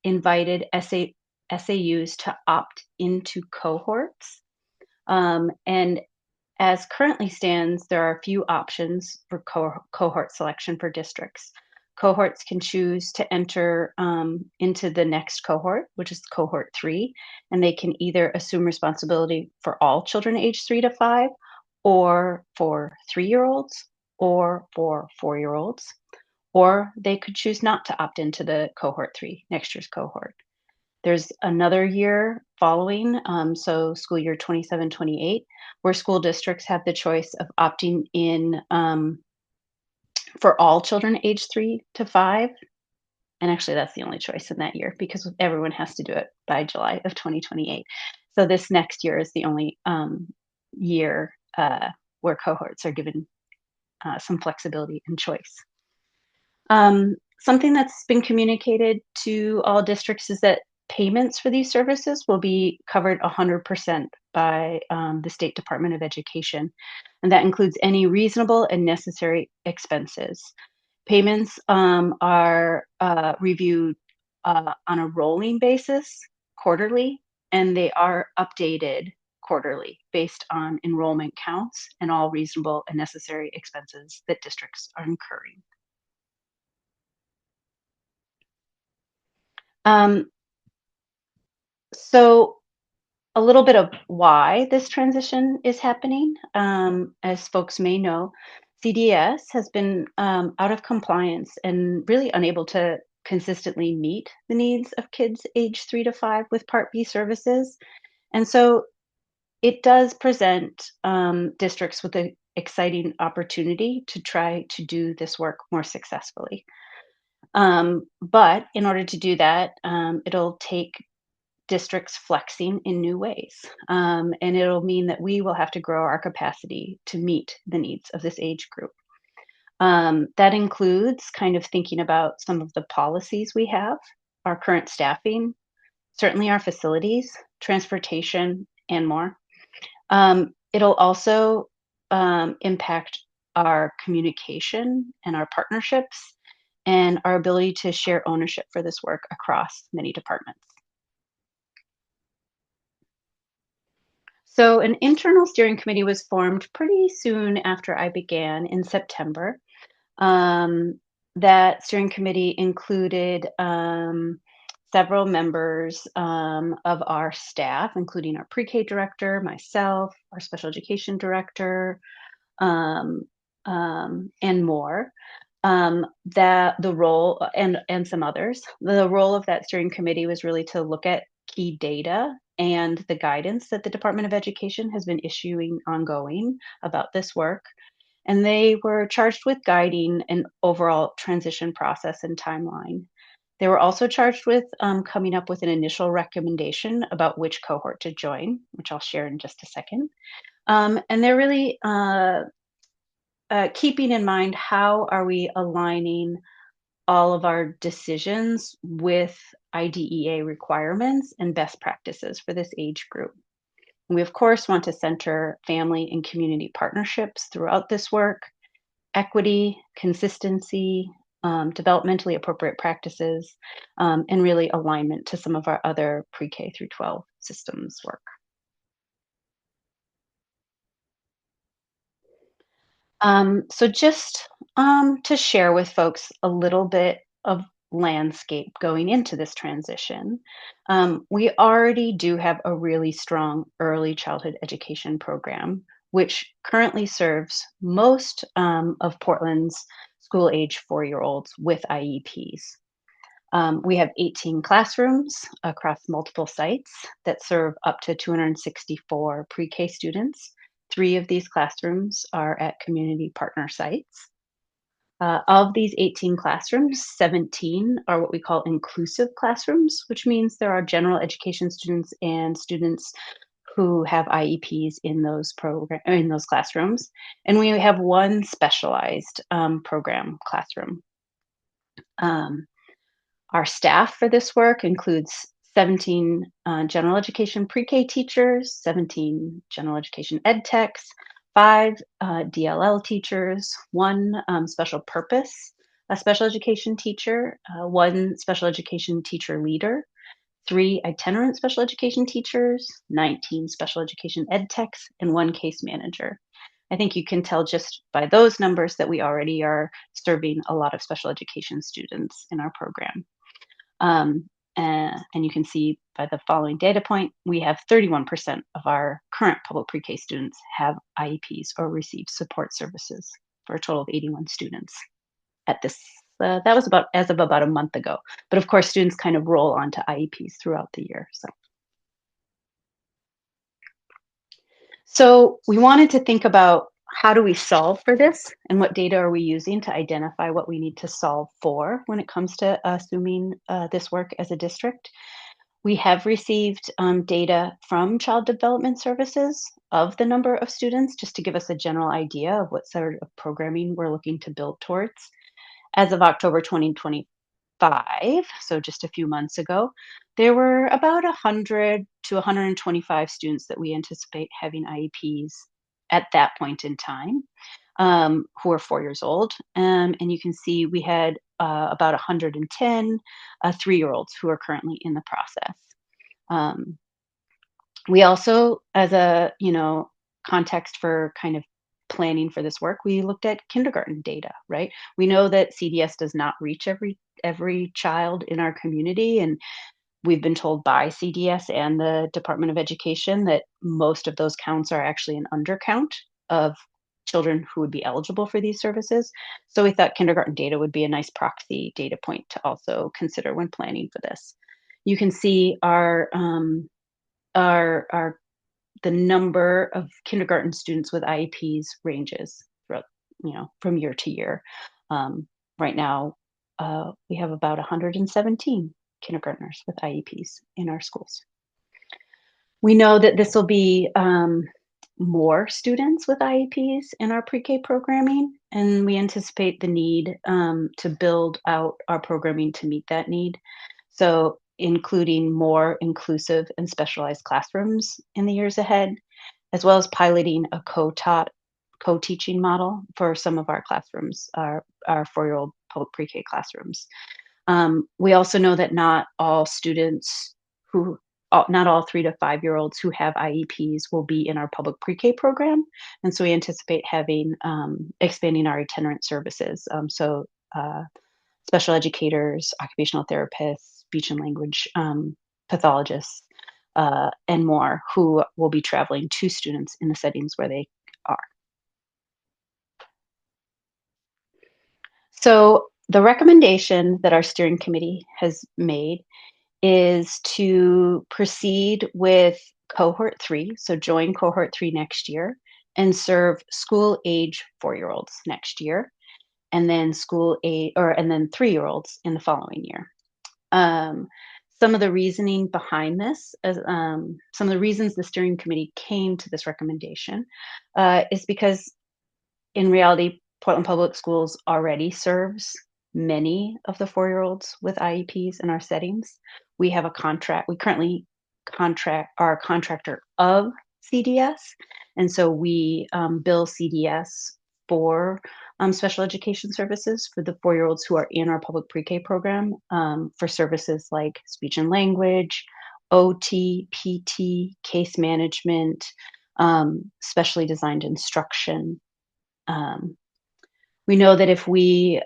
invited SAUs to opt into cohorts. And as currently stands, there are a few options for cohort selection for districts. Cohorts can choose to enter into the next cohort, which is cohort 3, and they can either assume responsibility for all children aged 3 to 5, or for 3-year-olds, or for 4-year-olds, or they could choose not to opt into the cohort 3, next year's cohort. There's another year following, so school year 27-28, where school districts have the choice of opting in for all children aged 3 to 5. And actually, that's the only choice in that year because everyone has to do it by July of 2028. So this next year is the only year where cohorts are given some flexibility and choice. Something that's been communicated to all districts is that payments for these services will be covered 100% by the State Department of Education, and that includes any reasonable and necessary expenses. Payments are reviewed on a rolling basis quarterly, and they are updated quarterly based on enrollment counts and all reasonable and necessary expenses that districts are incurring. So a little bit of why this transition is happening. As folks may know, CDS has been out of compliance and really unable to consistently meet the needs of kids age 3 to 5 with Part B services. And so it does present districts with an exciting opportunity to try to do this work more successfully. But in order to do that, it'll take districts flexing in new ways. And it'll mean that we will have to grow our capacity to meet the needs of this age group. That includes kind of thinking about some of the policies we have, our current staffing, certainly our facilities, transportation, and more. It'll also impact our communication and our partnerships and our ability to share ownership for this work across many departments. So an internal steering committee was formed pretty soon after I began in September. That steering committee included several members of our staff, including our pre-K director, myself, our special education director, and more. That the role and some others. The role of that steering committee was really to look at key data and the guidance that the Department of Education has been issuing ongoing about this work. And they were charged with guiding an overall transition process and timeline. They were also charged with coming up with an initial recommendation about which cohort to join, which I'll share in just a second. And they're really keeping in mind how are we aligning all of our decisions with IDEA requirements and best practices for this age group. We, of course, want to center family and community partnerships throughout this work, equity, consistency, developmentally appropriate practices, and really alignment to some of our other pre-K through 12 systems work. So just to share with folks a little bit of landscape going into this transition, we already do have a really strong early childhood education program, which currently serves most of Portland's school age 4-year-olds with IEPs. We have 18 classrooms across multiple sites that serve up to 264 pre-K students. 3 of these classrooms are at community partner sites. Of these 18 classrooms, 17 are what we call inclusive classrooms, which means there are general education students and students who have IEPs in those classrooms, and we have 1 specialized program classroom. Um, our staff for this work includes 17 general education pre-K teachers, 17 general education ed techs, 5 DLL teachers, 1 special purpose, a special education teacher, 1 special education teacher leader, 3 itinerant special education teachers, 19 special education ed techs, and 1 case manager. I think you can tell just by those numbers that we already are serving a lot of special education students in our program. And you can see by the following data point, we have 31% of our current public pre-K students have IEPs or receive support services for a total of 81 students at this. That was about as of about a month ago. But of course, students kind of roll onto IEPs throughout the year. So we wanted to think about how do we solve for this and what data are we using to identify what we need to solve for when it comes to assuming this work as a district. We have received data from Child Development Services of the number of students, just to give us a general idea of what sort of programming we're looking to build towards. As of October 2025, so just a few months ago, there were about 100 to 125 students that we anticipate having IEPs at that point in time, who are 4 years old. And you can see we had about 110 3-year-olds who are currently in the process. We also, as a context for kind of planning for this work, we looked at kindergarten data, right? We know that CDS does not reach every child in our community, and we've been told by CDS and the Department of Education that most of those counts are actually an undercount of children who would be eligible for these services. So we thought kindergarten data would be a nice proxy data point to also consider when planning for this. You can see our the number of kindergarten students with IEPs ranges throughout, from year to year. Right now, we have about 117 kindergartners with IEPs in our schools. We know that this will be more students with IEPs in our pre-K programming, and we anticipate the need to build out our programming to meet that need. So including more inclusive and specialized classrooms in the years ahead, as well as piloting a co-teaching model for some of our classrooms, our 4-year-old public pre-K classrooms. We also know that not all 3 to 5-year-olds who have IEPs will be in our public pre-K program. And so we anticipate having expanding our itinerant services. Special educators, occupational therapists, speech and language pathologists, and more who will be traveling to students in the settings where they are. So the recommendation that our steering committee has made is to proceed with cohort 3, so join cohort 3 next year and serve school age 4-year-olds next year, and then 3-year-olds in the following year. Some of the reasoning behind this, some of the reasons the steering committee came to this recommendation is because in reality, Portland Public Schools already serves many of the 4-year-olds with IEPs in our settings. We have a contract. We currently are a contractor of CDS, and so we bill CDS for special education services for the 4-year-olds who are in our public pre-K program for services like speech and language, OT, PT, case management, specially designed instruction, We know that if we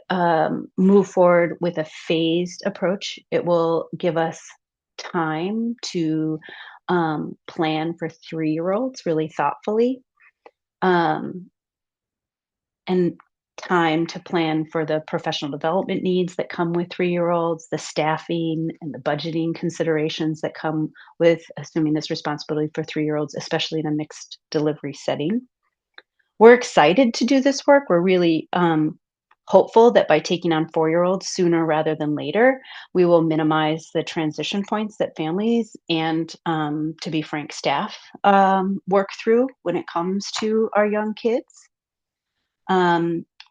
move forward with a phased approach, it will give us time to plan for 3-year-olds really thoughtfully, and time to plan for the professional development needs that come with 3-year-olds, the staffing and the budgeting considerations that come with assuming this responsibility for 3-year-olds, especially in a mixed delivery setting. We're excited to do this work. We're really hopeful that by taking on 4-year-olds sooner rather than later, we will minimize the transition points that families and, to be frank, staff work through when it comes to our young kids.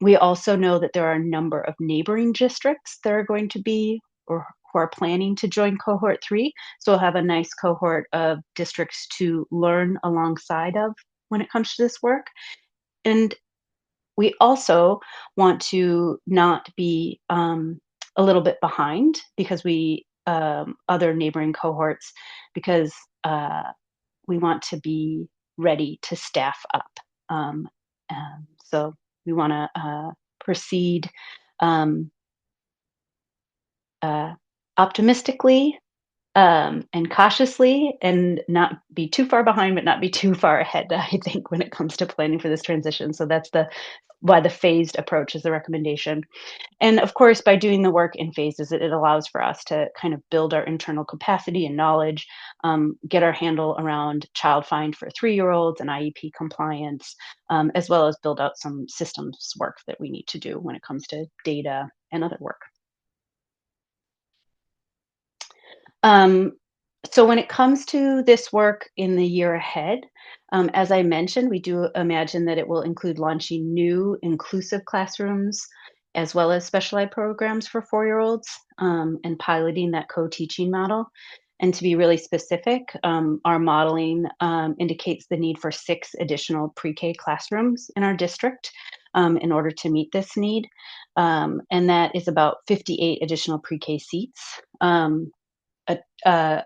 We also know that there are a number of neighboring districts that are going to be or who are planning to join cohort 3. So we'll have a nice cohort of districts to learn alongside of when it comes to this work. And we also want to not be a little bit behind because we other neighboring cohorts because we want to be ready to staff up. So we want to proceed optimistically and cautiously and not be too far behind, but not be too far ahead, I think, when it comes to planning for this transition. So that's why the phased approach is the recommendation. And of course, by doing the work in phases, it allows for us to kind of build our internal capacity and knowledge, get our handle around child find for 3-year-olds and IEP compliance, as well as build out some systems work that we need to do when it comes to data and other work. So when it comes to this work in the year ahead, as I mentioned, we do imagine that it will include launching new inclusive classrooms as well as special ed programs for 4-year-olds, and piloting that co-teaching model. And to be really specific, our modeling indicates the need for 6 additional pre-K classrooms in our district in order to meet this need. And that is about 58 additional pre-K seats. A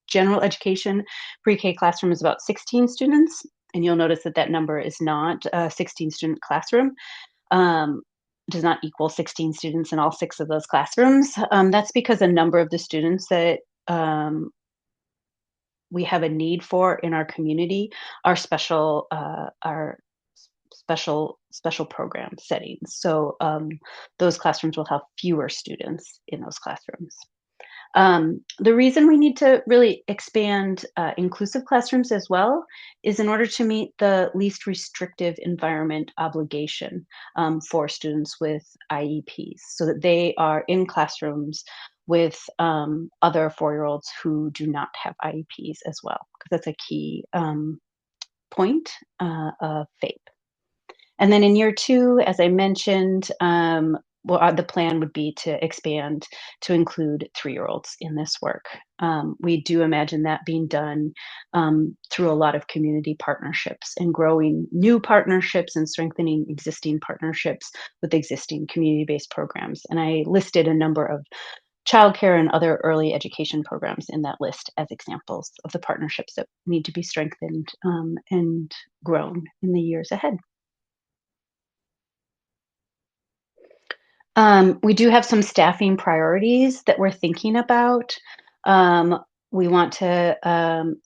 general education pre-K classroom is about 16 students, and you'll notice that that number is not a 16-student classroom. Does not equal 16 students in all 6 of those classrooms. That's because a number of the students that we have a need for in our community are special program settings. So those classrooms will have fewer students in those classrooms. The reason we need to really expand inclusive classrooms as well is in order to meet the least restrictive environment obligation for students with IEPs, so that they are in classrooms with other 4-year-olds who do not have IEPs as well, because that's a key point of FAPE. And then in year 2, as I mentioned, the plan would be to expand to include 3-year-olds in this work. We do imagine that being done through a lot of community partnerships and growing new partnerships and strengthening existing partnerships with existing community-based programs. And I listed a number of childcare and other early education programs in that list as examples of the partnerships that need to be strengthened and grown in the years ahead. We do have some staffing priorities that we're thinking about. We want to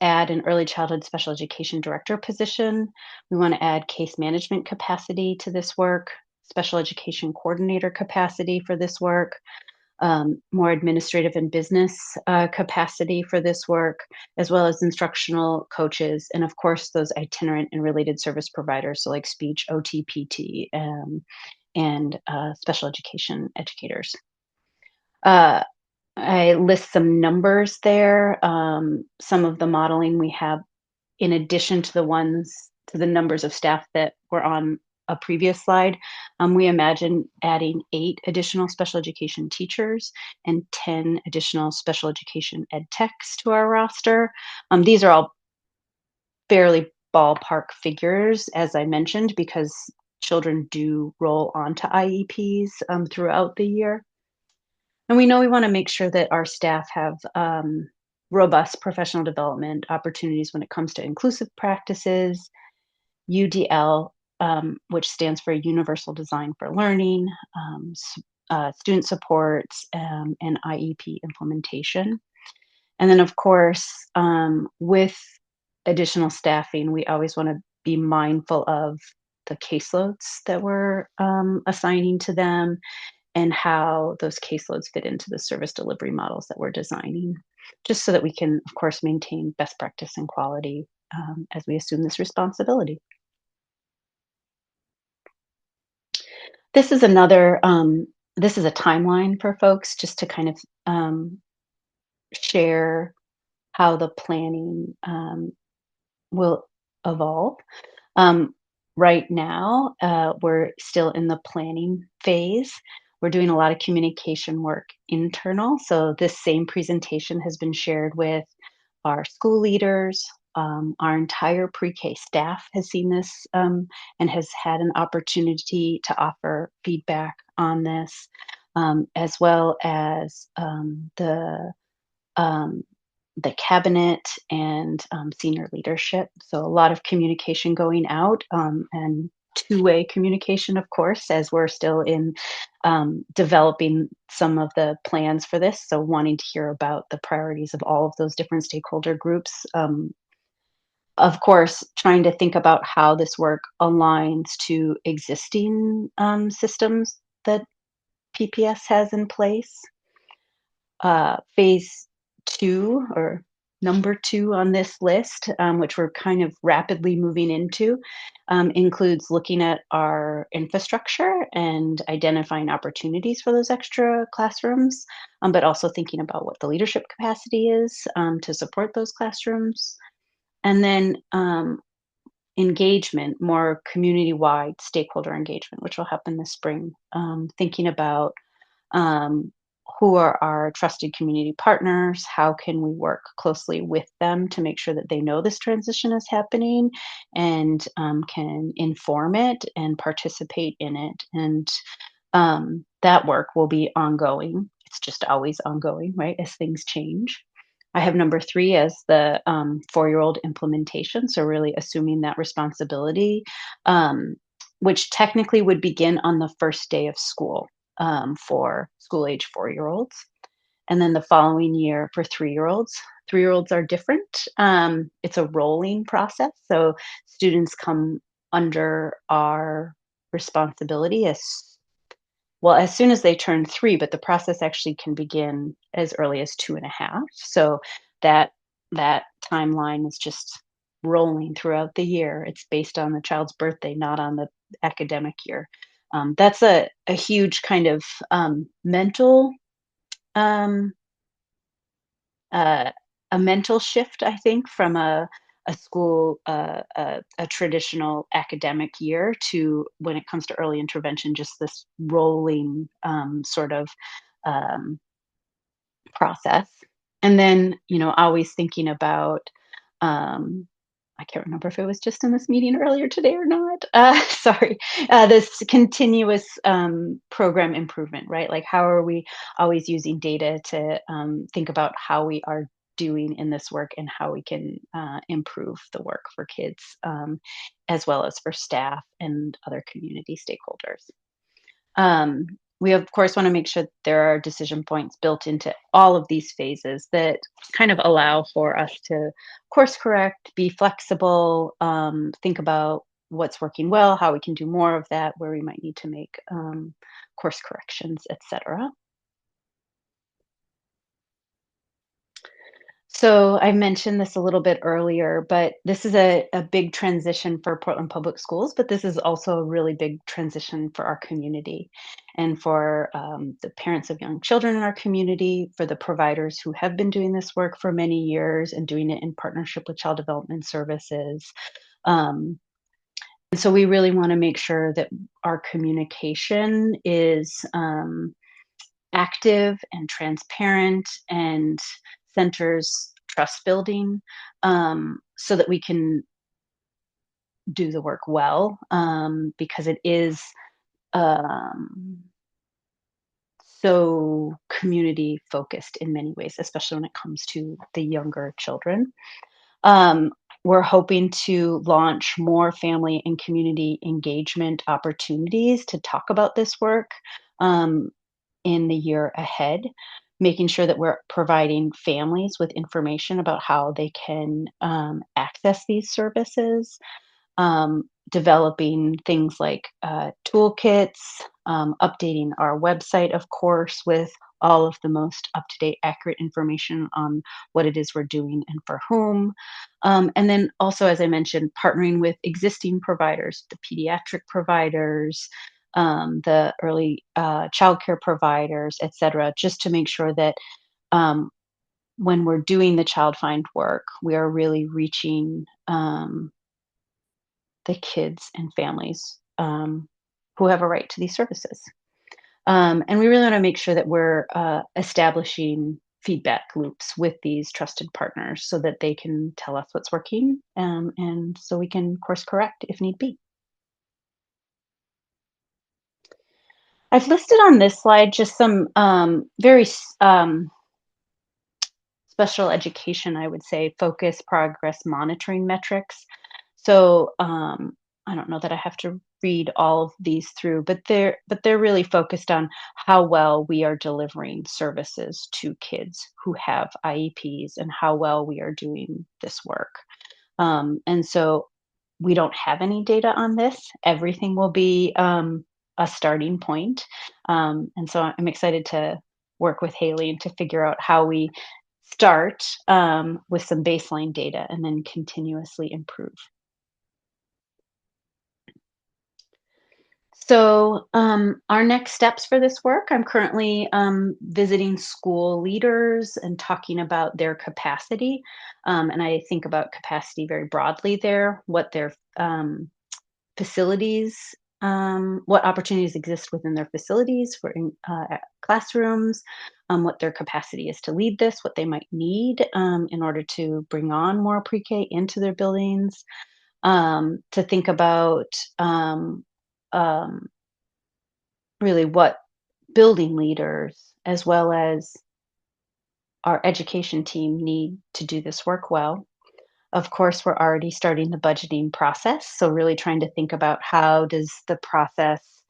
add an early childhood special education director position. We want to add case management capacity to this work, special education coordinator capacity for this work, more administrative and business capacity for this work, as well as instructional coaches, and of course, those itinerant and related service providers, so like speech, OT, PT, and special education educators. I list some numbers there. Some of the modeling we have, in addition to the numbers of staff that were on a previous slide, we imagine adding 8 additional special education teachers and 10 additional special education ed techs to our roster. These are all fairly ballpark figures, as I mentioned, because children do roll onto IEPs throughout the year. And we know we want to make sure that our staff have robust professional development opportunities when it comes to inclusive practices, UDL, which stands for Universal Design for Learning, student supports, and IEP implementation. And then, of course, with additional staffing, we always want to be mindful of the caseloads that we're assigning to them and how those caseloads fit into the service delivery models that we're designing, just so that we can, of course, maintain best practice and quality as we assume this responsibility. This is another, this is a timeline for folks just to kind of share how the planning will evolve. Right now, we're still in the planning phase. We're doing a lot of communication work internal. So this same presentation has been shared with our school leaders. Our entire pre-K staff has seen this and has had an opportunity to offer feedback on this, as well as um, the cabinet and senior leadership. So a lot of communication going out and two-way communication, of course, as we're still in developing some of the plans for this. So wanting to hear about the priorities of all of those different stakeholder groups. Of course, trying to think about how this work aligns to existing systems that PPS has in place. Phase two, or number two on this list, which we're kind of rapidly moving into, includes looking at our infrastructure and identifying opportunities for those extra classrooms, but also thinking about what the leadership capacity is to support those classrooms. And then engagement, more community-wide stakeholder engagement, which will happen this spring, thinking about um, who are our trusted community partners, how can we work closely with them to make sure that they know this transition is happening and can inform it and participate in it. And that work will be ongoing. It's just always ongoing, right, as things change. I have number three as the 4-year-old implementation, so really assuming that responsibility, which technically would begin on the first day of school for school age 4-year-olds. And then the following year for 3-year-olds. 3-year-olds are different. It's a rolling process. So students come under our responsibility as soon as they turn 3, but the process actually can begin as early as 2.5. So that timeline is just rolling throughout the year. It's based on the child's birthday, not on the academic year. That's a huge kind of mental um, a mental shift, I think, from a school a traditional academic year to, when it comes to early intervention, just this rolling sort of um, process. And then, always thinking about, I can't remember if it was just in this meeting earlier today or not. Sorry, this continuous program improvement, right? Like, how are we always using data to think about how we are doing in this work and how we can improve the work for kids, as well as for staff and other community stakeholders. We, of course, want to make sure there are decision points built into all of these phases that kind of allow for us to course correct, be flexible, think about what's working well, how we can do more of that, where we might need to make course corrections, etc. So I mentioned this a little bit earlier, but this is a big transition for Portland Public Schools, but this is also a really big transition for our community and for the parents of young children in our community, for the providers who have been doing this work for many years and doing it in partnership with Child Development Services. And so we really want to make sure that our communication is active and transparent and centers trust building, so that we can do the work well, because it is so community focused in many ways, especially when it comes to the younger children. we're hoping to launch more family and community engagement opportunities to talk about this work um, in the year ahead, making sure that we're providing families with information about how they can access these services, developing things like toolkits, updating our website, of course, with all of the most up to date, accurate information on what it is we're doing and for whom. And then also, as I mentioned, partnering with existing providers, the pediatric providers, the early childcare providers, et cetera, just to make sure that um, when we're doing the child find work, we are really reaching the kids and families who have a right to these services. And we really want to make sure that we're establishing feedback loops with these trusted partners so that they can tell us what's working and so we can course correct if need be. I've listed on this slide just some very special education, I would say, focus progress monitoring metrics. So I don't know that I have to read all of these through, but they're really focused on how well we are delivering services to kids who have IEPs and how well we are doing this work. And so we don't have any data on this. Everything will be a starting point. And so I'm excited to work with Haley and to figure out how we start with some baseline data and then continuously improve. So our next steps for this work, I'm currently visiting school leaders and talking about their capacity. And I think about capacity very broadly there, what their facilities, what opportunities exist within their facilities for classrooms, what their capacity is to lead this, what they might need in order to bring on more pre-K into their buildings, to think about really what building leaders as well as our education team need to do this work well. Of course, we're already starting the budgeting process, so really trying to think about how does the process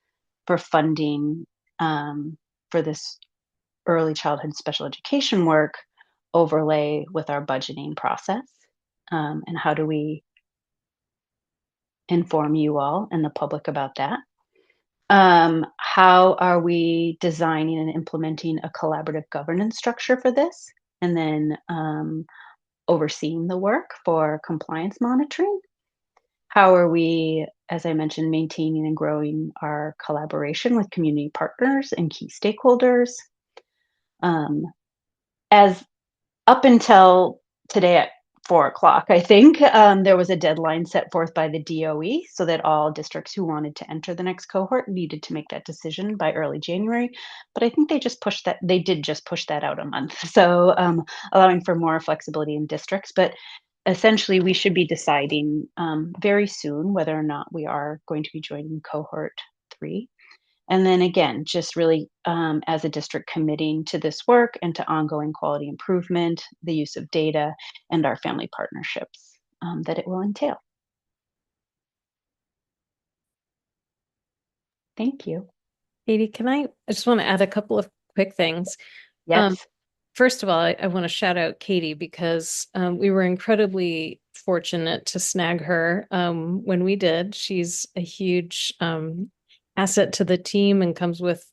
for funding for this early childhood special education work overlay with our budgeting process, and how do we inform you all and the public about that? How are we designing and implementing a collaborative governance structure for this? And then overseeing the work for compliance monitoring? How are we, as I mentioned, maintaining and growing our collaboration with community partners and key stakeholders? As up until today at 4 o'clock, I think, there was a deadline set forth by the DOE so that all districts who wanted to enter the next cohort needed to make that decision by early January. But I think they did just push that out a month. So allowing for more flexibility in districts. But essentially, we should be deciding very soon whether or not we are going to be joining cohort 3. And then again, just really as a district committing to this work and to ongoing quality improvement, the use of data, and our family partnerships that it will entail. Thank you. Katie, I just want to add a couple of quick things. Yes. First of all, I want to shout out Katie because we were incredibly fortunate to snag her when we did. She's a huge asset to the team and comes with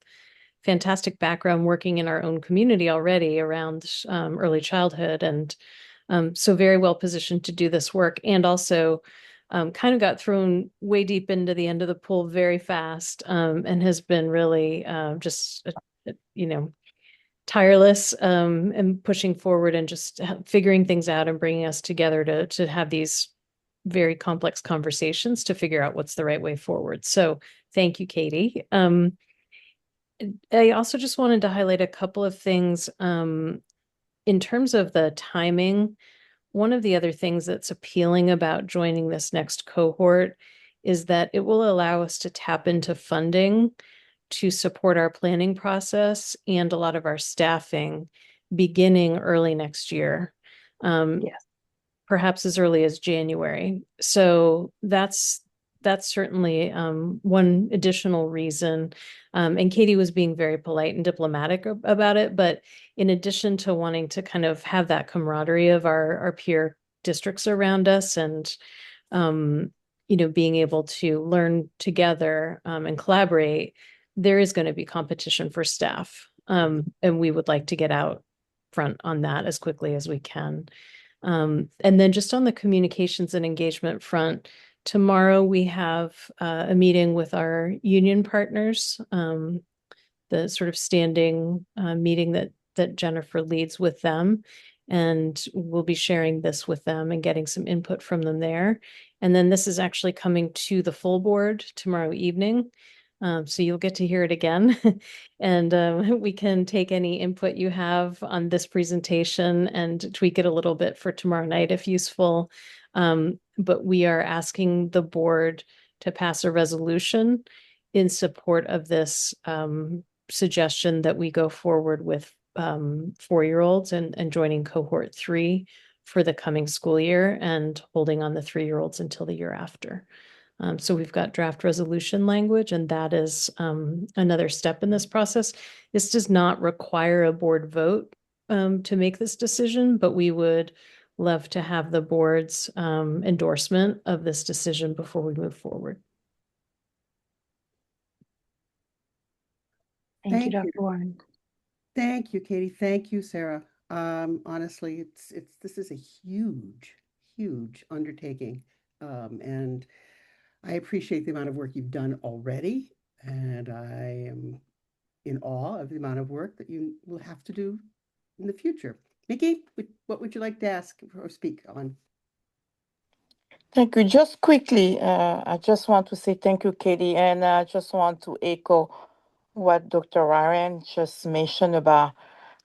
fantastic background working in our own community already around early childhood, and so very well positioned to do this work, and also kind of got thrown way deep into the end of the pool very fast, and has been really just tireless and pushing forward and just figuring things out and bringing us together to have these very complex conversations to figure out what's the right way forward. So thank you, Katie. I also just wanted to highlight a couple of things in terms of the timing. One of the other things that's appealing about joining this next cohort is that it will allow us to tap into funding to support our planning process and a lot of our staffing beginning early next year. Yes. perhaps as early as January. So that's certainly one additional reason. And Katie was being very polite and diplomatic about it. But in addition to wanting to kind of have that camaraderie of our peer districts around us and being able to learn together and collaborate, there is going to be competition for staff. And we would like to get out front on that as quickly as we can. And then just on the communications and engagement front, tomorrow we have a meeting with our union partners, the sort of standing meeting that Jennifer leads with them. And we'll be sharing this with them and getting some input from them there. And then this is actually coming to the full board tomorrow evening. So you'll get to hear it again. And we can take any input you have on this presentation and tweak it a little bit for tomorrow night if useful. But we are asking the board to pass a resolution in support of this suggestion that we go forward with 4-year-olds and joining cohort 3 for the coming school year and holding on the 3-year-olds until the year after. So we've got draft resolution language, and that is another step in this process. This does not require a board vote to make this decision, but we would love to have the board's endorsement of this decision before we move forward. Thank you, Dr. Warren. Thank you, Katie. Thank you, Sarah. Honestly, this is a huge undertaking. And I appreciate the amount of work you've done already. And I am in awe of the amount of work that you will have to do in the future. Nikki, what would you like to ask or speak on? Thank you. Just quickly, I just want to say thank you, Katie, and I just want to echo what Dr. Warren just mentioned about.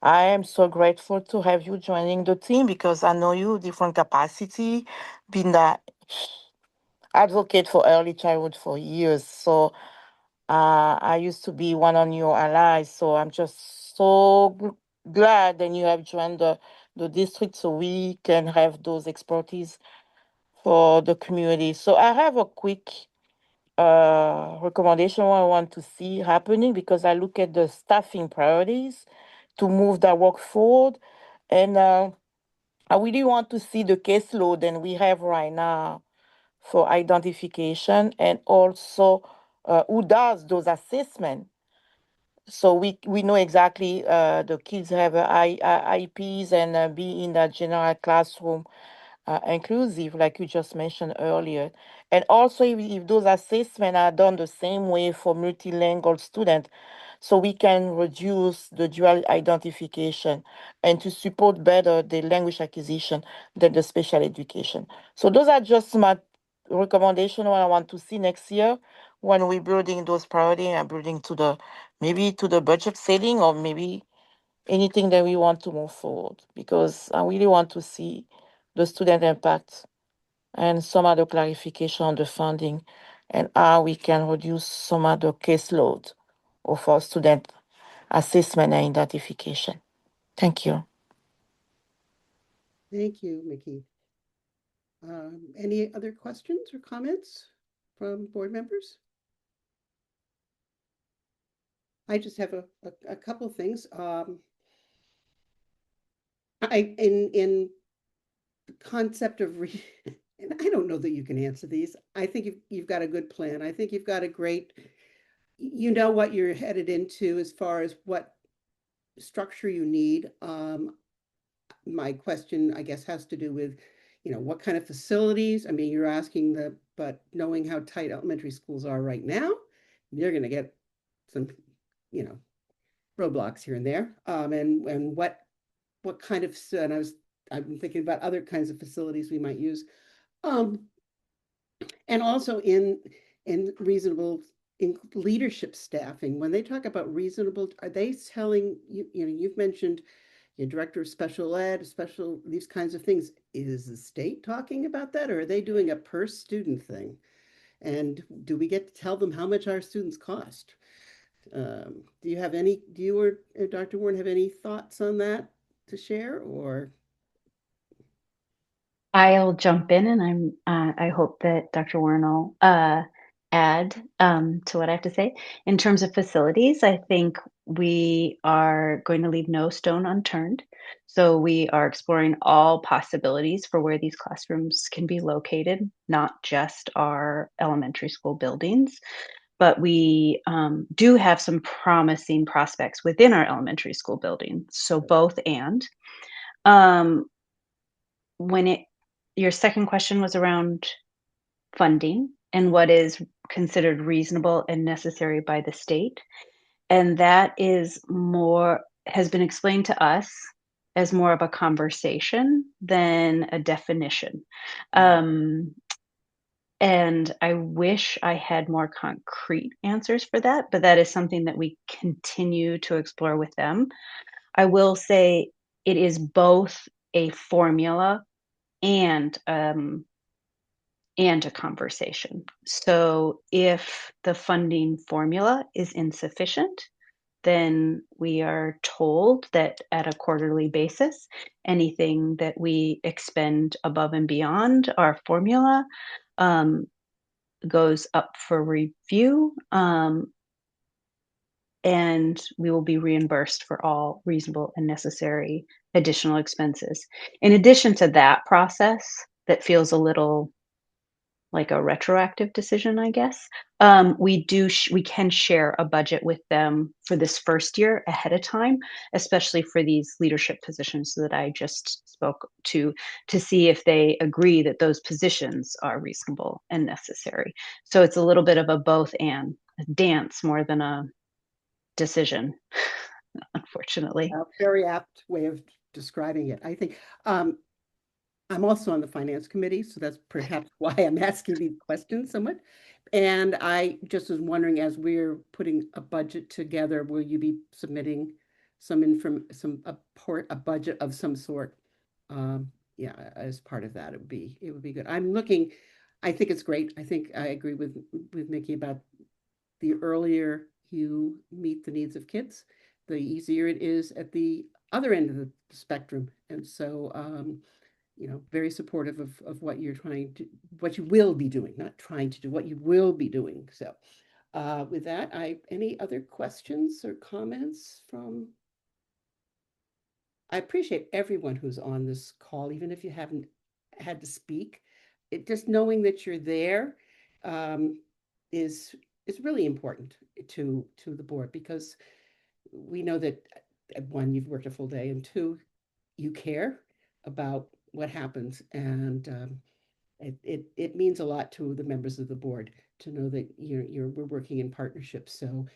I am so grateful to have you joining the team because I know you different capacity, been that advocate for early childhood for years. So I used to be one of your allies. So I'm just so glad that you have joined the district so we can have those expertise for the community. So I have a quick recommendation what I want to see happening because I look at the staffing priorities to move that work forward. And I really want to see the caseload that we have right now for identification and also who does those assessments. So we know exactly the kids have IEPs and be in the general classroom inclusive, like you just mentioned earlier. And also, if those assessments are done the same way for multilingual students, so we can reduce the dual identification and to support better the language acquisition than the special education. So those are just my recommendations what I want to see next year when we're building those priorities and building to the maybe to the budget setting or maybe anything that we want to move forward because I really want to see the student impact and some other clarification on the funding and how we can reduce some other caseload of our student assessment and identification. Thank you. Thank you, Nikki. Any other questions or comments from board members? I just have a couple of things. In the concept of and I don't know that you can answer these. I think you've got a good plan. I think you've got a great, you know what you're headed into as far as what structure you need. My question, I guess, has to do with, what kind of facilities. I mean, you're asking but knowing how tight elementary schools are right now, you're going to get some, roadblocks here and there. And what kind of, and I've been thinking about other kinds of facilities we might use. And also in reasonable in leadership staffing, when they talk about reasonable, are they telling you, you've mentioned your director of special ed, these kinds of things. Is the state talking about that, or are they doing a per student thing? And do we get to tell them how much our students cost? Do you or Dr. Warren have any thoughts on that to share, or? I'll jump in, and I hope that Dr. Warren will add to what I have to say. In terms of facilities, I think we are going to leave no stone unturned. So we are exploring all possibilities for where these classrooms can be located, not just our elementary school buildings, but we do have some promising prospects within our elementary school building. So both and. Um, when it Your second question was around funding and what is considered reasonable and necessary by the state. And that is more has been explained to us as more of a conversation than a definition. Um, and I wish I had more concrete answers for that, but that is something that we continue to explore with them. I will say it is both a formula and a conversation. So if the funding formula is insufficient, then we are told that at a quarterly basis, anything that we expend above and beyond our formula um, goes up for review, and we will be reimbursed for all reasonable and necessary additional expenses. In addition to that process, that feels a little like a retroactive decision, I guess. We can share a budget with them for this first year ahead of time, especially for these leadership positions that I just spoke to see if they agree that those positions are reasonable and necessary. So it's a little bit of a both and a dance more than a decision, unfortunately. A very apt way of describing it, I think. I'm also on the finance committee, so that's perhaps why I'm asking these questions so much. And I just was wondering, as we're putting a budget together, will you be submitting a budget of some sort? Yeah, as part of that, it would be good. I think it's great. I think I agree with Mickey about the earlier you meet the needs of kids, the easier it is at the other end of the spectrum. And so very supportive of what what you will be doing, not trying to do, what you will be doing. So with that, any other questions or comments from? I appreciate everyone who's on this call, even if you haven't had to speak. Just knowing that you're there um, is really important to the board, because we know that one, you've worked a full day, and two, you care about what happens, and it means a lot to the members of the board to know that we're working in partnership. So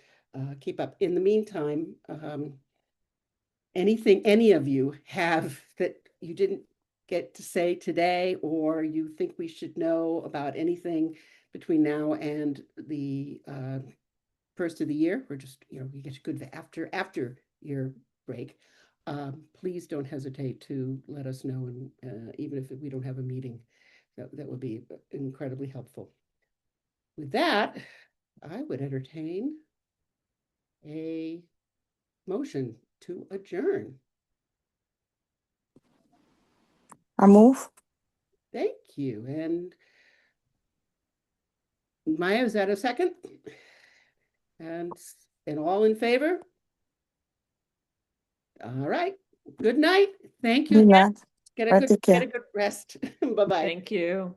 keep up. In the meantime, anything any of you have that you didn't get to say today, or you think we should know about anything between now and the first of the year, or just you get good after your break, please don't hesitate to let us know, and even if we don't have a meeting, that would be incredibly helpful. With that, I would entertain a motion to adjourn. I move. Thank you. And Maya, is that a second? And all in favor? All right. Good night. Thank you again. Yeah. Get a I good take care. rest. Bye-bye. Thank you.